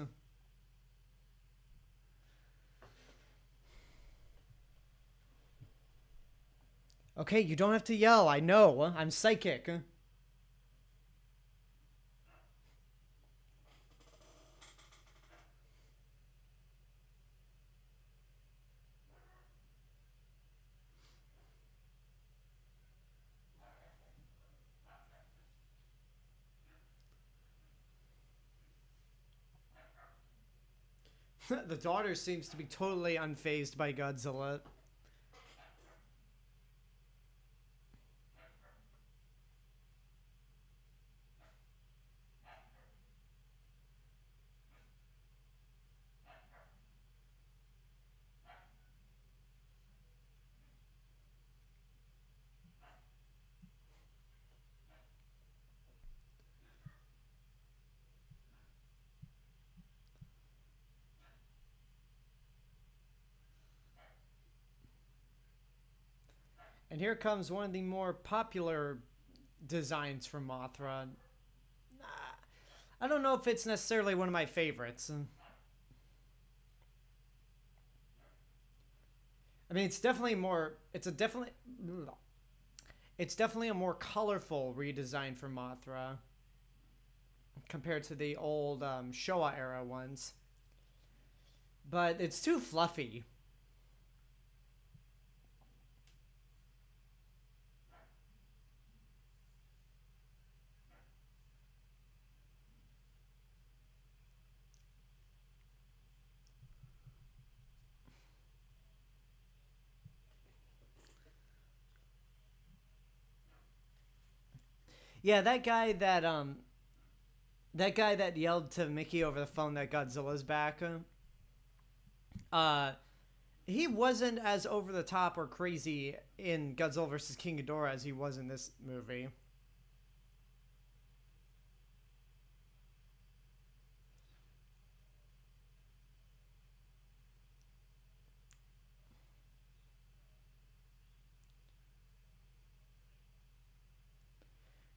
Okay, you don't have to yell. I know. I'm psychic. The daughter seems to be totally unfazed by Godzilla. And here comes one of the more popular designs from Mothra. I don't know if it's necessarily one of my favorites. I mean, it's definitely more. It's definitely a more colorful redesign for Mothra compared to the old Showa era ones. But it's too fluffy. Yeah, that guy that yelled to Mickey over the phone that Godzilla's back. Uh, he wasn't as over the top or crazy in Godzilla vs. King Ghidorah as he was in this movie.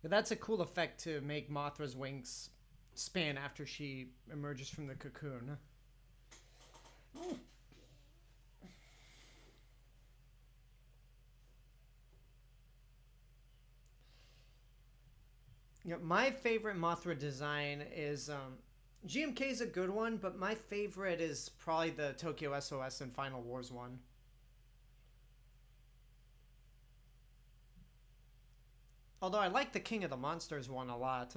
But that's a cool effect to make Mothra's wings span after she emerges from the cocoon. You know, my favorite Mothra design is GMK is a good one, but my favorite is probably the Tokyo SOS and Final Wars one. Although I like the King of the Monsters one a lot.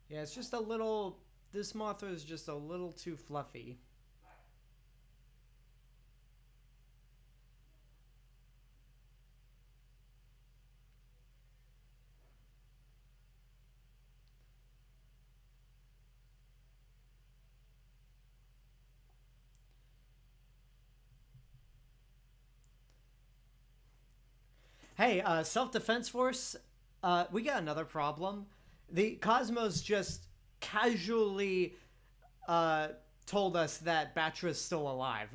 Yeah, it's just a little. This Mothra is just a little too fluffy. Hey, Self Defense Force, we got another problem. The Cosmos just casually uh, told us that Battra is still alive.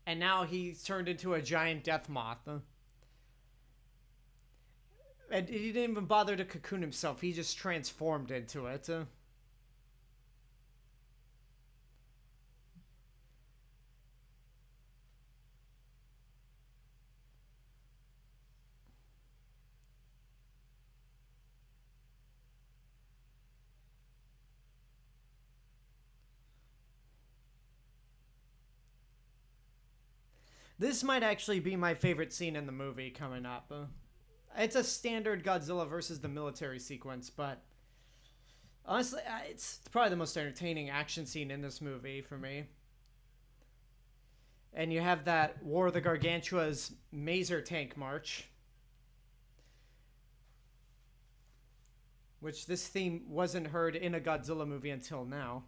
And now he's turned into a giant death moth. And he didn't even bother to cocoon himself, he just transformed into it. This might actually be my favorite scene in the movie coming up. It's a standard Godzilla versus the military sequence, but honestly, it's probably the most entertaining action scene in this movie for me. And you have that War of the Gargantua's Maser Tank March, which this theme wasn't heard in a Godzilla movie until now.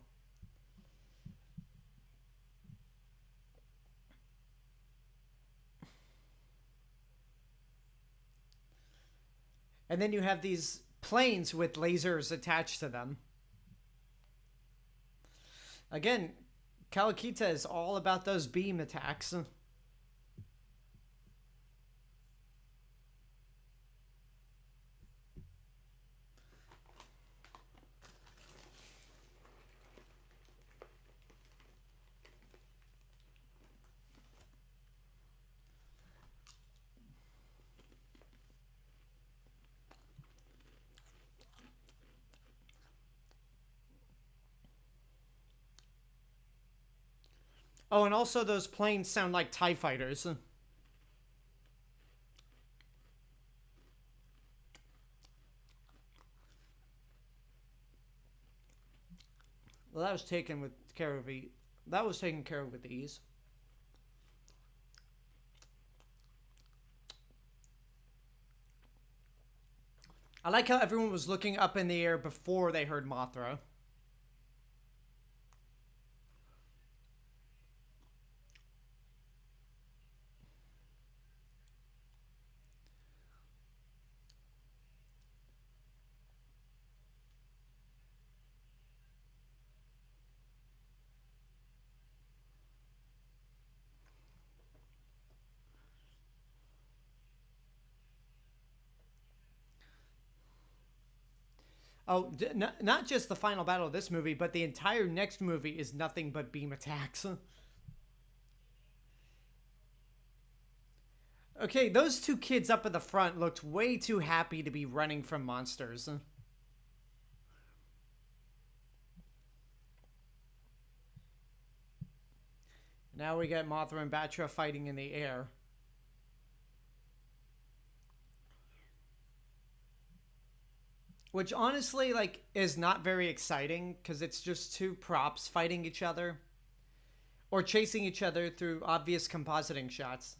And then you have these planes with lasers attached to them. Again, Kawakita is all about those beam attacks. Oh, and also those planes sound like TIE fighters. Well, that was taken with care of that was taken care of with ease. I like how everyone was looking up in the air before they heard Mothra. Oh, not just the final battle of this movie, but the entire next movie is nothing but beam attacks. Okay, those two kids up at the front looked way too happy to be running from monsters. Now we get Mothra and Battra fighting in the air. Which honestly, like, is not very exciting because it's just two props fighting each other or chasing each other through obvious compositing shots.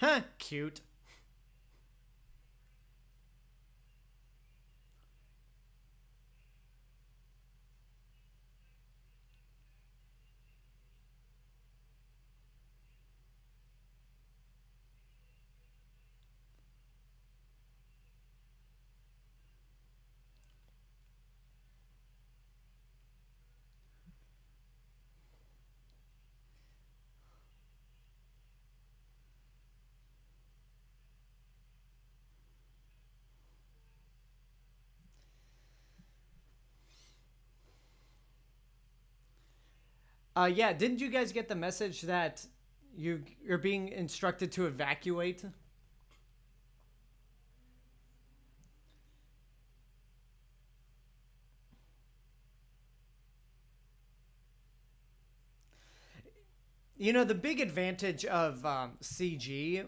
Huh, cute. Yeah, didn't you guys get the message that you're being instructed to evacuate? You know, the big advantage of CG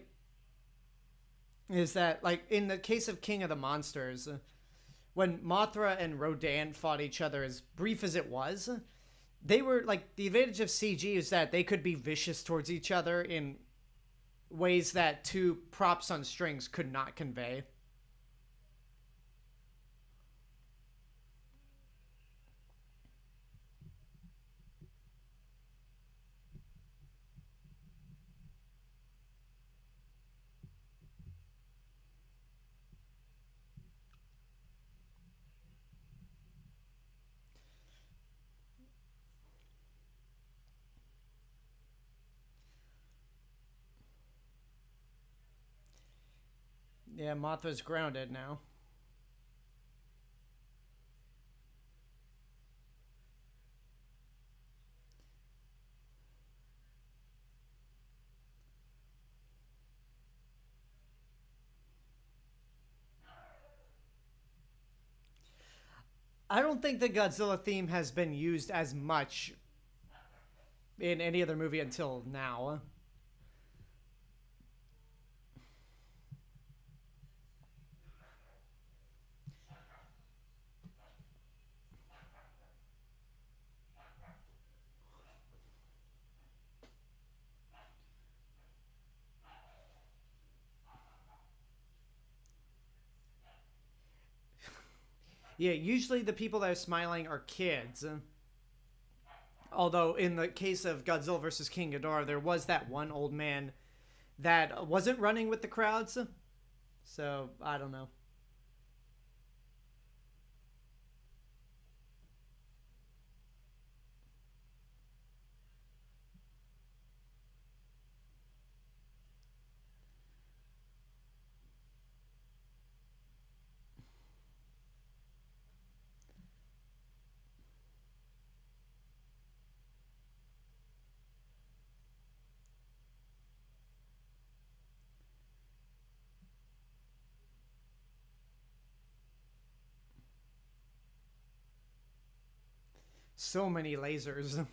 is that, like, in the case of King of the Monsters, when Mothra and Rodan fought each other, as brief as it was, they were like, the advantage of CG is that they could be vicious towards each other in ways that two props on strings could not convey. Yeah, Mothra's grounded now. I don't think the Godzilla theme has been used as much in any other movie until now. Yeah, usually the people that are smiling are kids. Although in the case of Godzilla vs. King Ghidorah, there was that one old man that wasn't running with the crowds. So I don't know. So many lasers.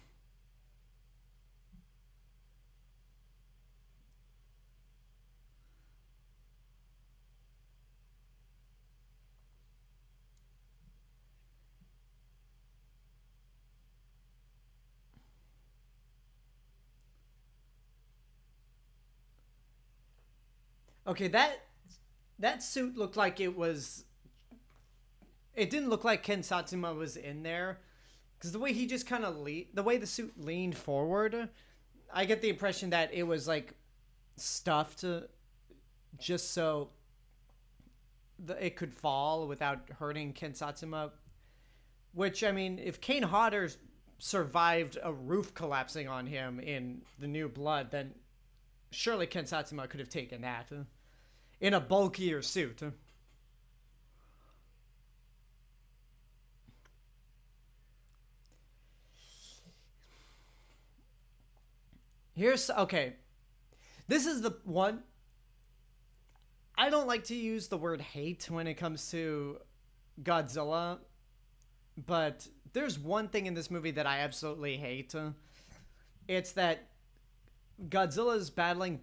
Okay, that suit looked like it was. It didn't look like Ken Satsuma was in there because the way he just kind of the way the suit leaned forward, I get the impression that it was like stuffed just so it could fall without hurting Ken Satsuma. Which, I mean, if Kane Hodder survived a roof collapsing on him in The New Blood, then surely Ken Satsuma could have taken that in a bulkier suit. Here's okay. This is the one. I don't like to use the word hate when it comes to Godzilla, but there's one thing in this movie that I absolutely hate. It's that Godzilla's battling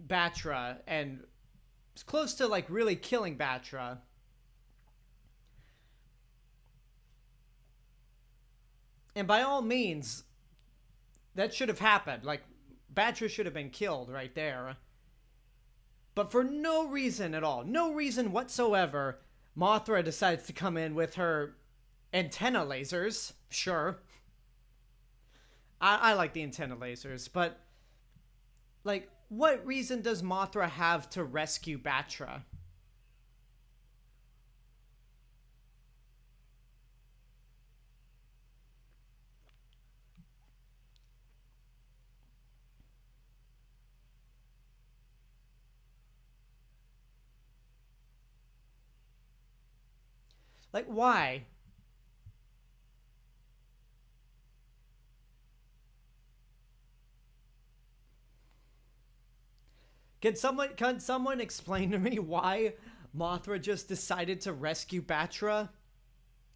Battra and it's close to like really killing Battra. And by all means, that should have happened. Like, Battra should have been killed right there. But for no reason at all, no reason whatsoever, Mothra decides to come in with her antenna lasers. Sure. I like the antenna lasers, but, like, what reason does Mothra have to rescue Battra? Like, why? Can someone explain to me why Mothra just decided to rescue Battra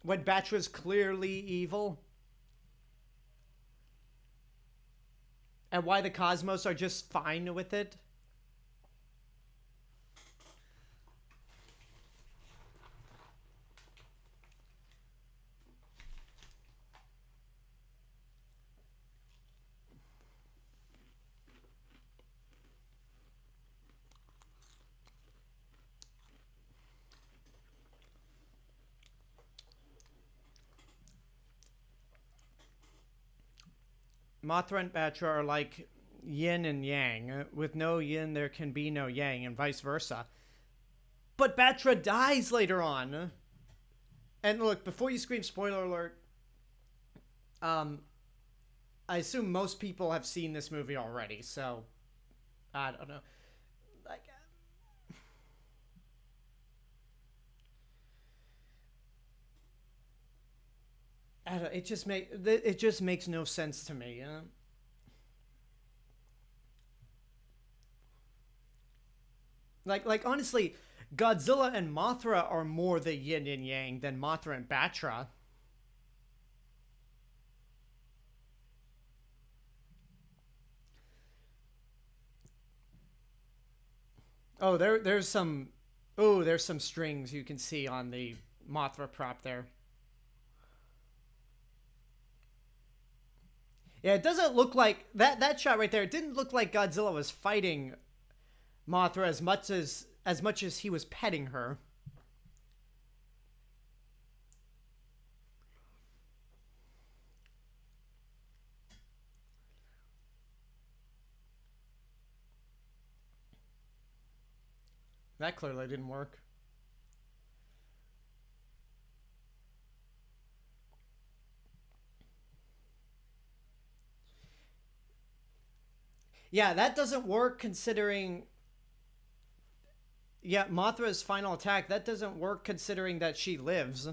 when Batra's clearly evil? And why the Cosmos are just fine with it? Mothra and Batra are like yin and yang. With no yin, there can be no yang, and vice versa. But Batra dies later on. And look, before you scream spoiler alert, um, I assume most people have seen this movie already, so I don't know. Like, I don't, it just makes no sense to me. Like honestly, Godzilla and Mothra are more the yin and yang than Mothra and Batra. Oh, there's some strings you can see on the Mothra prop there. Yeah, it doesn't look like that shot right there. It didn't look like Godzilla was fighting Mothra as much as he was petting her. That clearly didn't work. Yeah, that doesn't work considering. Yeah, Mothra's final attack, that doesn't work considering that she lives.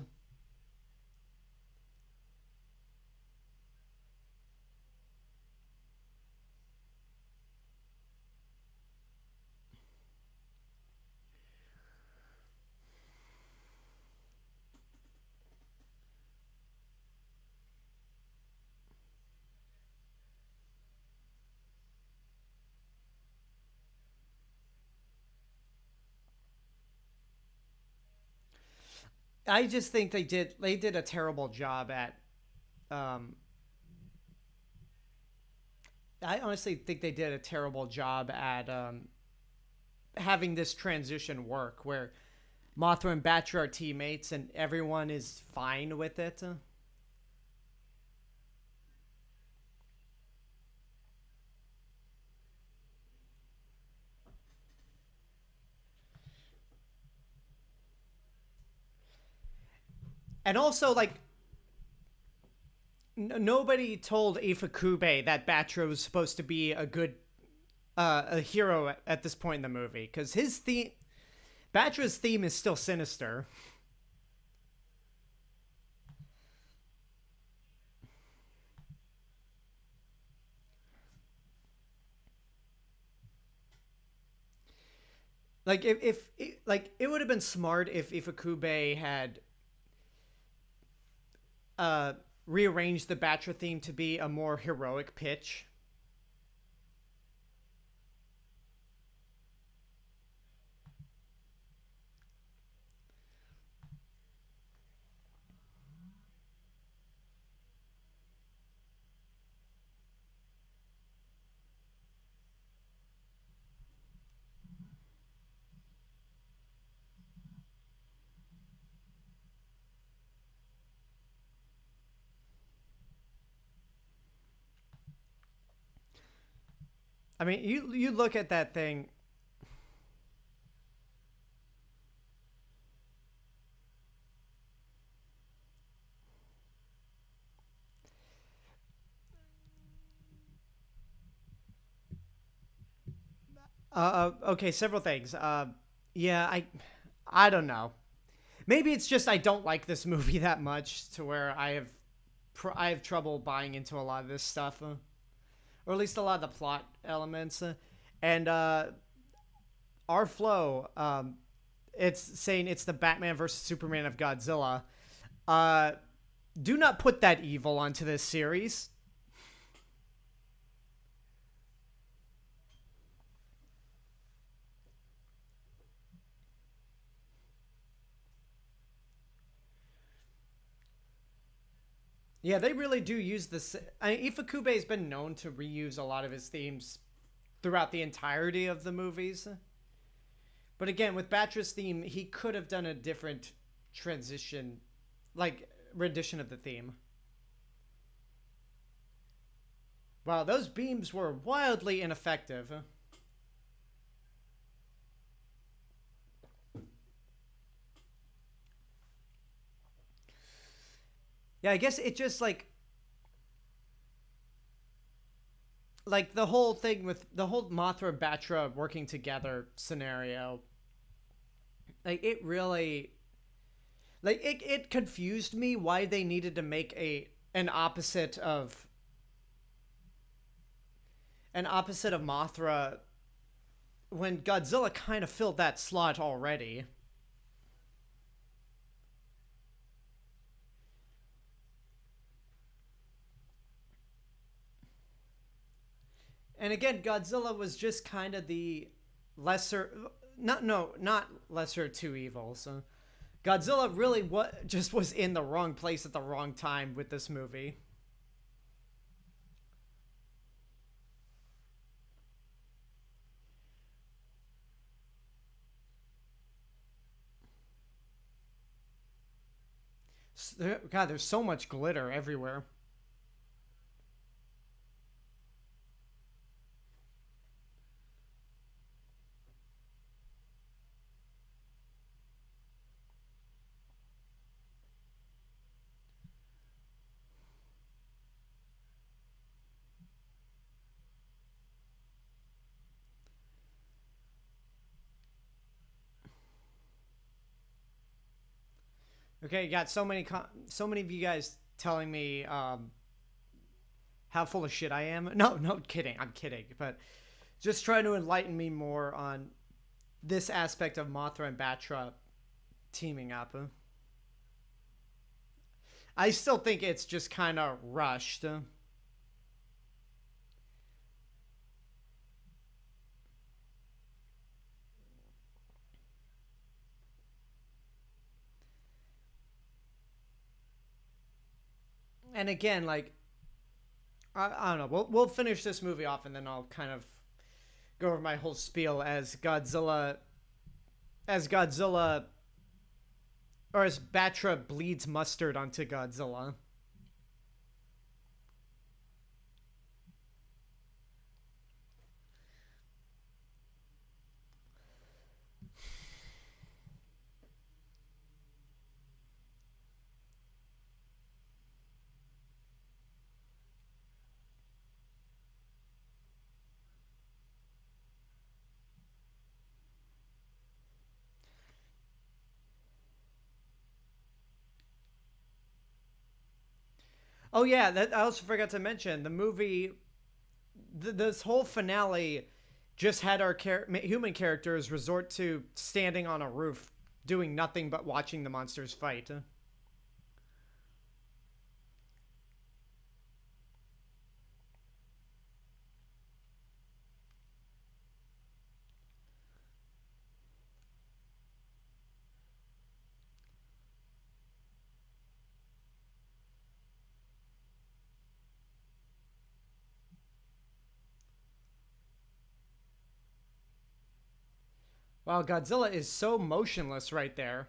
I just think they did a terrible job at um I honestly think they did a terrible job at having this transition work where Mothra and Batra are teammates and everyone is fine with it. And also like nobody told Ifukube that Battra was supposed to be a hero at this point in the movie, because Battra's theme is still sinister. Like if like it would have been smart if Ifukube had uh rearranged the Battra theme to be a more heroic pitch. I mean, you look at that thing. Okay, several things. Yeah, I don't know. Maybe it's just I don't like this movie that much to where I have trouble buying into a lot of this stuff, or at least a lot of the plot elements. And our flow, it's saying it's the Batman versus Superman of Godzilla. Uh, do not put that evil onto this series. Yeah, they really do use this. I mean, Ifukube has been known to reuse a lot of his themes throughout the entirety of the movies. But again, with Battra's theme, he could have done a different transition, like rendition of the theme. Wow, those beams were wildly ineffective. Yeah, I guess it just like the whole thing with the whole Mothra and Battra working together scenario. Like it really it confused me why they needed to make an opposite of Mothra when Godzilla kind of filled that slot already. And again, Godzilla was just kind of the lesser, not no, not lesser of two evils. Godzilla really just was in the wrong place at the wrong time with this movie. God, there's so much glitter everywhere. Okay, you got so many of you guys telling me how full of shit I am. No, no kidding. I'm kidding. But just trying to enlighten me more on this aspect of Mothra and Battra teaming up. I still think it's just kind of rushed. And again, like I don't know. We'll finish this movie off, and then I'll kind of go over my whole spiel as Godzilla, or as Battra bleeds mustard onto Godzilla. Oh yeah, that I also forgot to mention the movie. This whole finale just had our human characters resort to standing on a roof, doing nothing but watching the monsters fight. Wow, Godzilla is so motionless right there.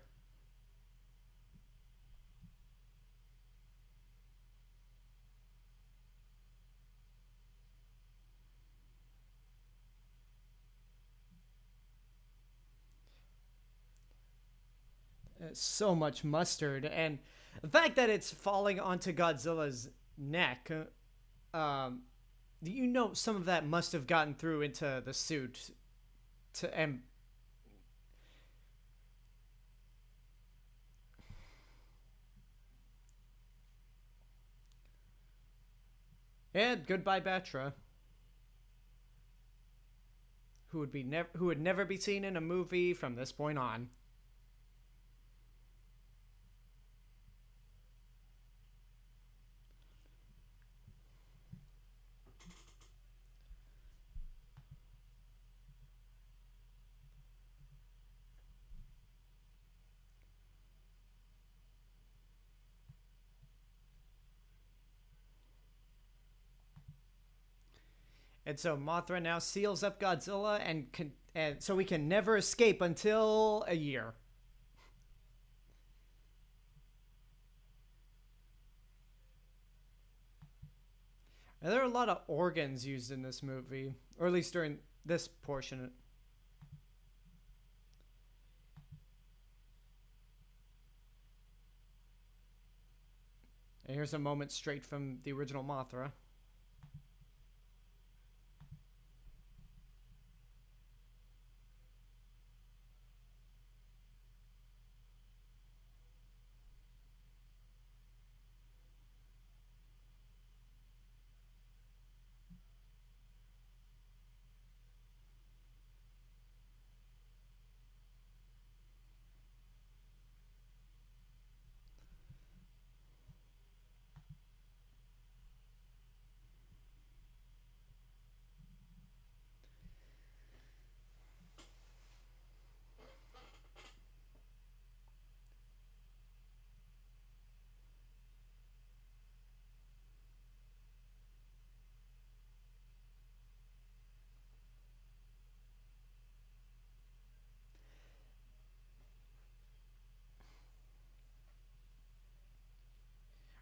So much mustard, and the fact that it's falling onto Godzilla's neck, you know, some of that must have gotten through into the suit. And goodbye, Battra, who would never be seen in a movie from this point on. And so Mothra now seals up Godzilla and so we can never escape until a year. And there are a lot of organs used in this movie, or at least during this portion. And here's a moment straight from the original Mothra.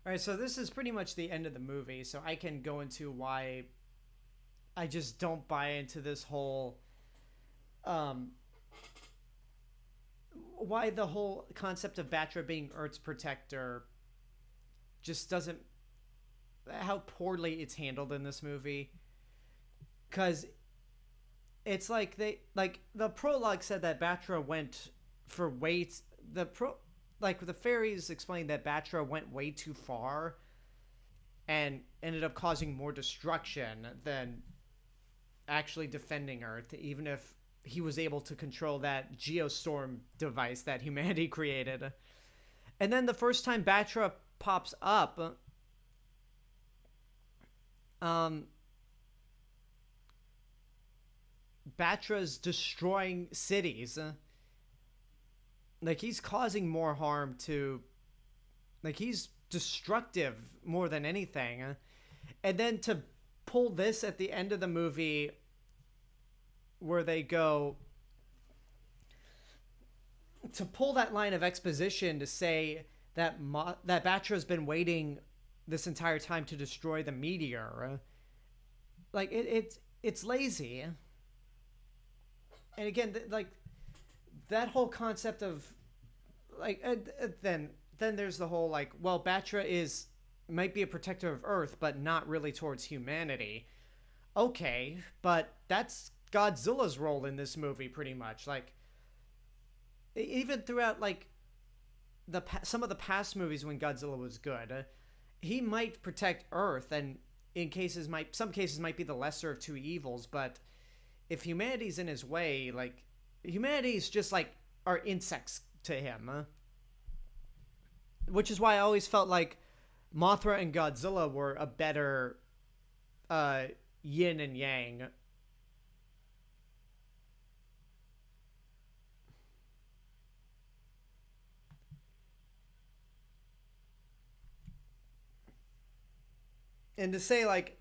All right, so this is pretty much the end of the movie, so I can go into why I just don't buy into this whole um why the whole concept of Batra being Earth's protector just doesn't, how poorly it's handled in this movie. Cuz it's like the prologue said that Batra went for weight the pro like the fairies explained that Batra went way too far and ended up causing more destruction than actually defending Earth, even if he was able to control that geostorm device that humanity created. And then the first time Batra pops up, um, Batra's destroying cities. Like, he's causing more harm to. Like, he's destructive more than anything. And then to pull this at the end of the movie where they go to pull that line of exposition to say that that Batra's been waiting this entire time to destroy the meteor, like it's lazy. And again, like that whole concept of like then there's the whole like, well, Batra is might be a protector of Earth but not really towards humanity. Okay, but that's Godzilla's role in this movie pretty much. Like, even throughout like some of the past movies when Godzilla was good, he might protect Earth, and some cases might be the lesser of two evils. But if humanity's in his way, like humanity's just like are insects to him, which is why I always felt like Mothra and Godzilla were a better yin and yang. And to say like,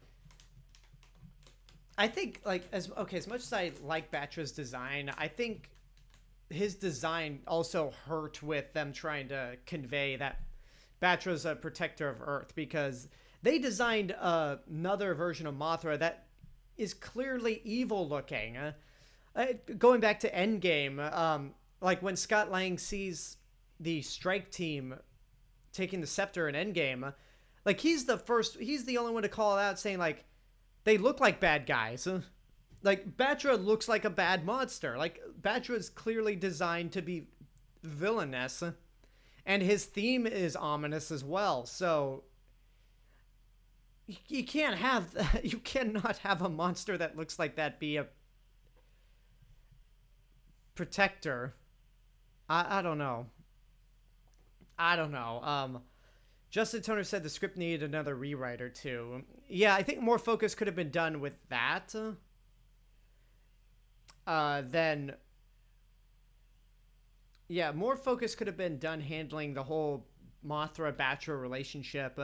I think like as much as I like Battra's design, I think his design also hurt with them trying to convey that Battra's a protector of Earth, because they designed another version of Mothra that is clearly evil looking. Going back to Endgame, like when Scott Lang sees the Strike Team taking the scepter in Endgame, like he's the only one to call it out, saying like they look like bad guys. Like Battra looks like a bad monster. Like Battra is clearly designed to be villainous, and his theme is ominous as well. So you cannot have a monster that looks like that be a protector. I don't know. Justin Toner said the script needed another rewrite or two. Yeah, I think more focus could have been done with that. Then, yeah, more focus could have been done handling the whole Mothra-Battra relationship.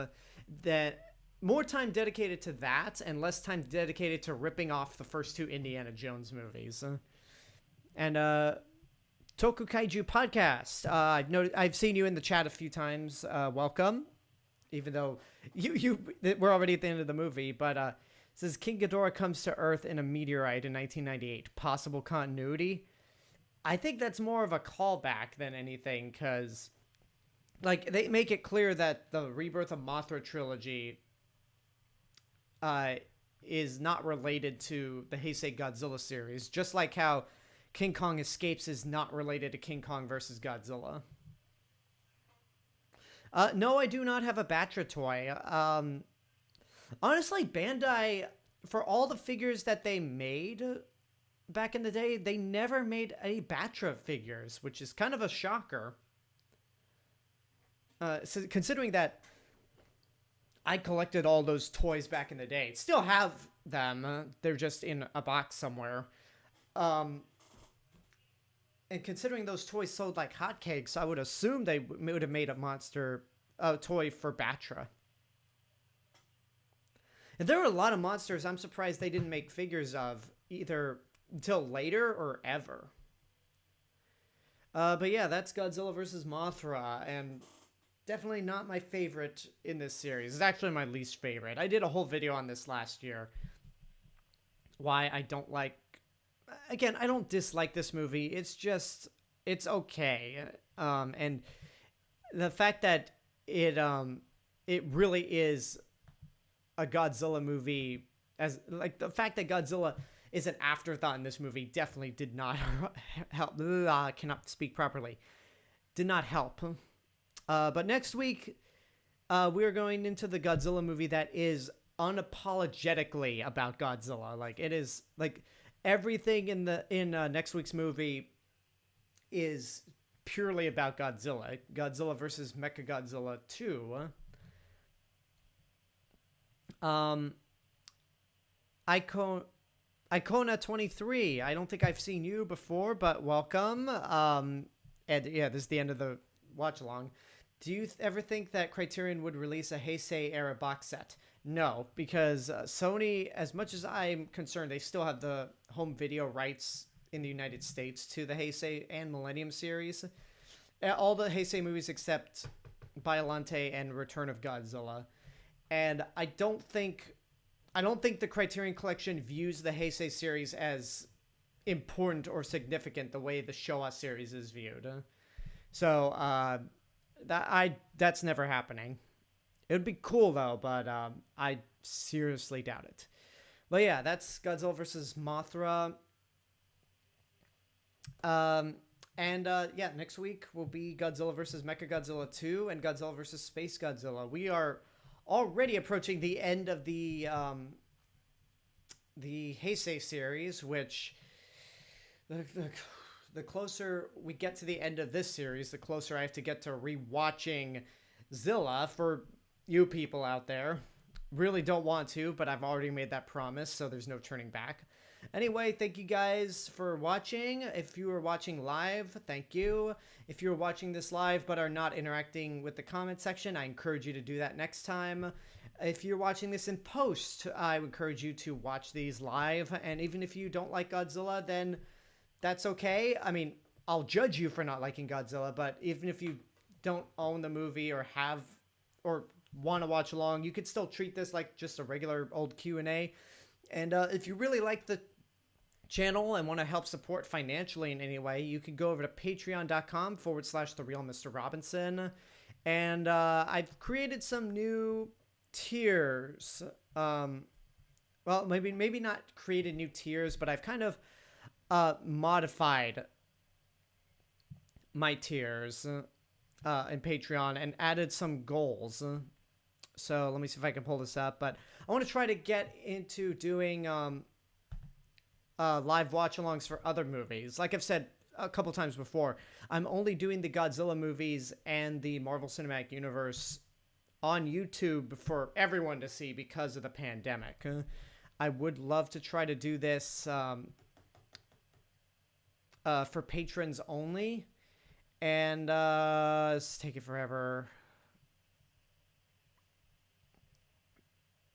That more time dedicated to that, and less time dedicated to ripping off the first two Indiana Jones movies. And Toku Kaiju Podcast. I've seen you in the chat a few times. Welcome. Even though we're already at the end of the movie, but it says King Ghidorah comes to Earth in a meteorite in 1998. Possible continuity? I think that's more of a callback than anything, because like they make it clear that the Rebirth of Mothra trilogy is not related to the Heisei Godzilla series, just like how King Kong Escapes is not related to King Kong versus Godzilla. No, I do not have a Battra toy. Honestly, Bandai, for all the figures that they made back in the day, they never made any Battra figures, which is kind of a shocker. So considering that I collected all those toys back in the day, still have them. They're just in a box somewhere. And considering those toys sold like hotcakes, I would assume they would have made a monster toy for Battra. And there were a lot of monsters I'm surprised they didn't make figures of either until later or ever. But yeah, that's Godzilla vs. Mothra, and definitely not my favorite in this series. It's actually my least favorite. I did a whole video on this last year. Why I don't like... Again, I don't dislike this movie. It's just, it's okay. And the fact that it really is a Godzilla movie, as like the fact that Godzilla is an afterthought in this movie definitely did not help. I cannot speak properly. Did not help. But next week, we are going into the Godzilla movie that is unapologetically about Godzilla. Like it is like... Everything in next week's movie is purely about Godzilla. Godzilla versus Mechagodzilla 2. Icona 23. I don't think I've seen you before, but welcome. And yeah, this is the end of the watch along. Do you ever think that Criterion would release a Heisei era box set? No, because Sony, as much as I'm concerned, they still have the home video rights in the United States to the Heisei and Millennium series. All the Heisei movies except Biollante and Return of Godzilla. And I don't think the Criterion Collection views the Heisei series as important or significant the way the Showa series is viewed. So that's never happening. It would be cool, though, but I seriously doubt it. But yeah, that's Godzilla vs. Mothra. Yeah, next week will be Godzilla vs. Mechagodzilla 2 and Godzilla vs. Space Godzilla. We are already approaching the end of the Heisei series, which the closer we get to the end of this series, the closer I have to get to rewatching Zilla. For you people out there, really don't want to, but I've already made that promise, so there's no turning back. Anyway, thank you guys for watching. If you are watching live, thank you. If you're watching this live but are not interacting with the comment section, I encourage you to do that next time. If you're watching this in post, I encourage you to watch these live. And even if you don't like Godzilla, then that's okay. I mean, I'll judge you for not liking Godzilla, but even if you don't own the movie or have or want to watch along, you could still treat this like just a regular old Q&A. And if you really like the channel and want to help support financially in any way, you can go over to patreon.com/TheRealMrRobinson. And I've created some new tiers. Well, maybe not created new tiers, but I've kind of modified my tiers in Patreon and added some goals. So let me see if I can pull this up. But I want to try to get into doing live watch-alongs for other movies. Like I've said a couple times before, I'm only doing the Godzilla movies and the Marvel Cinematic Universe on YouTube for everyone to see because of the pandemic. I would love to try to do this for patrons only, and it's taking forever.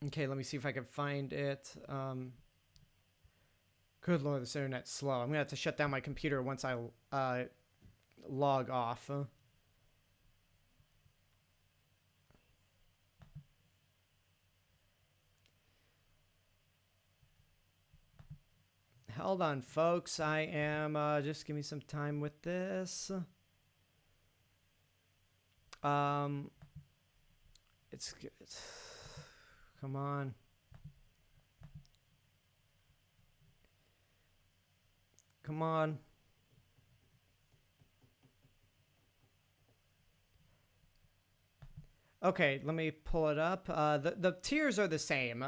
Okay, let me see if I can find it. Good lord, this internet's slow. I'm gonna have to shut down my computer once I log off. Hold on, folks. I am just give me some time with this. It's good. Come on. Come on. Okay, let me pull it up. The tiers are the same.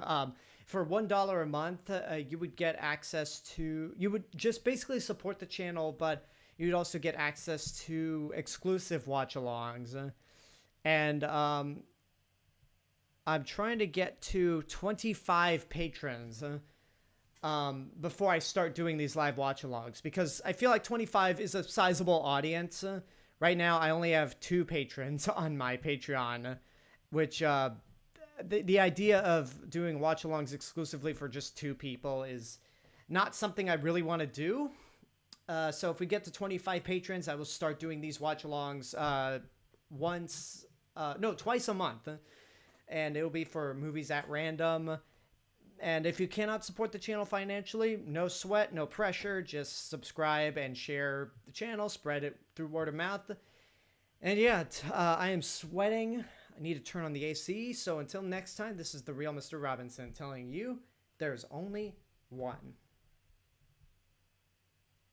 For $1 a month, you would get access to... You would just basically support the channel, but you'd also get access to exclusive watch-alongs. And I'm trying to get to 25 patrons before I start doing these live watch-alongs, because I feel like 25 is a sizable audience. Right now, I only have 2 patrons on my Patreon, which the idea of doing watch-alongs exclusively for just 2 people is not something I really want to do. So if we get to 25 patrons, I will start doing these watch-alongs twice a month. And it will be for movies at random. And if you cannot support the channel financially, no sweat, no pressure. Just subscribe and share the channel. Spread it through word of mouth. And yeah, I am sweating. I need to turn on the AC. So until next time, this is the real Mr. Robinson telling you there's only one.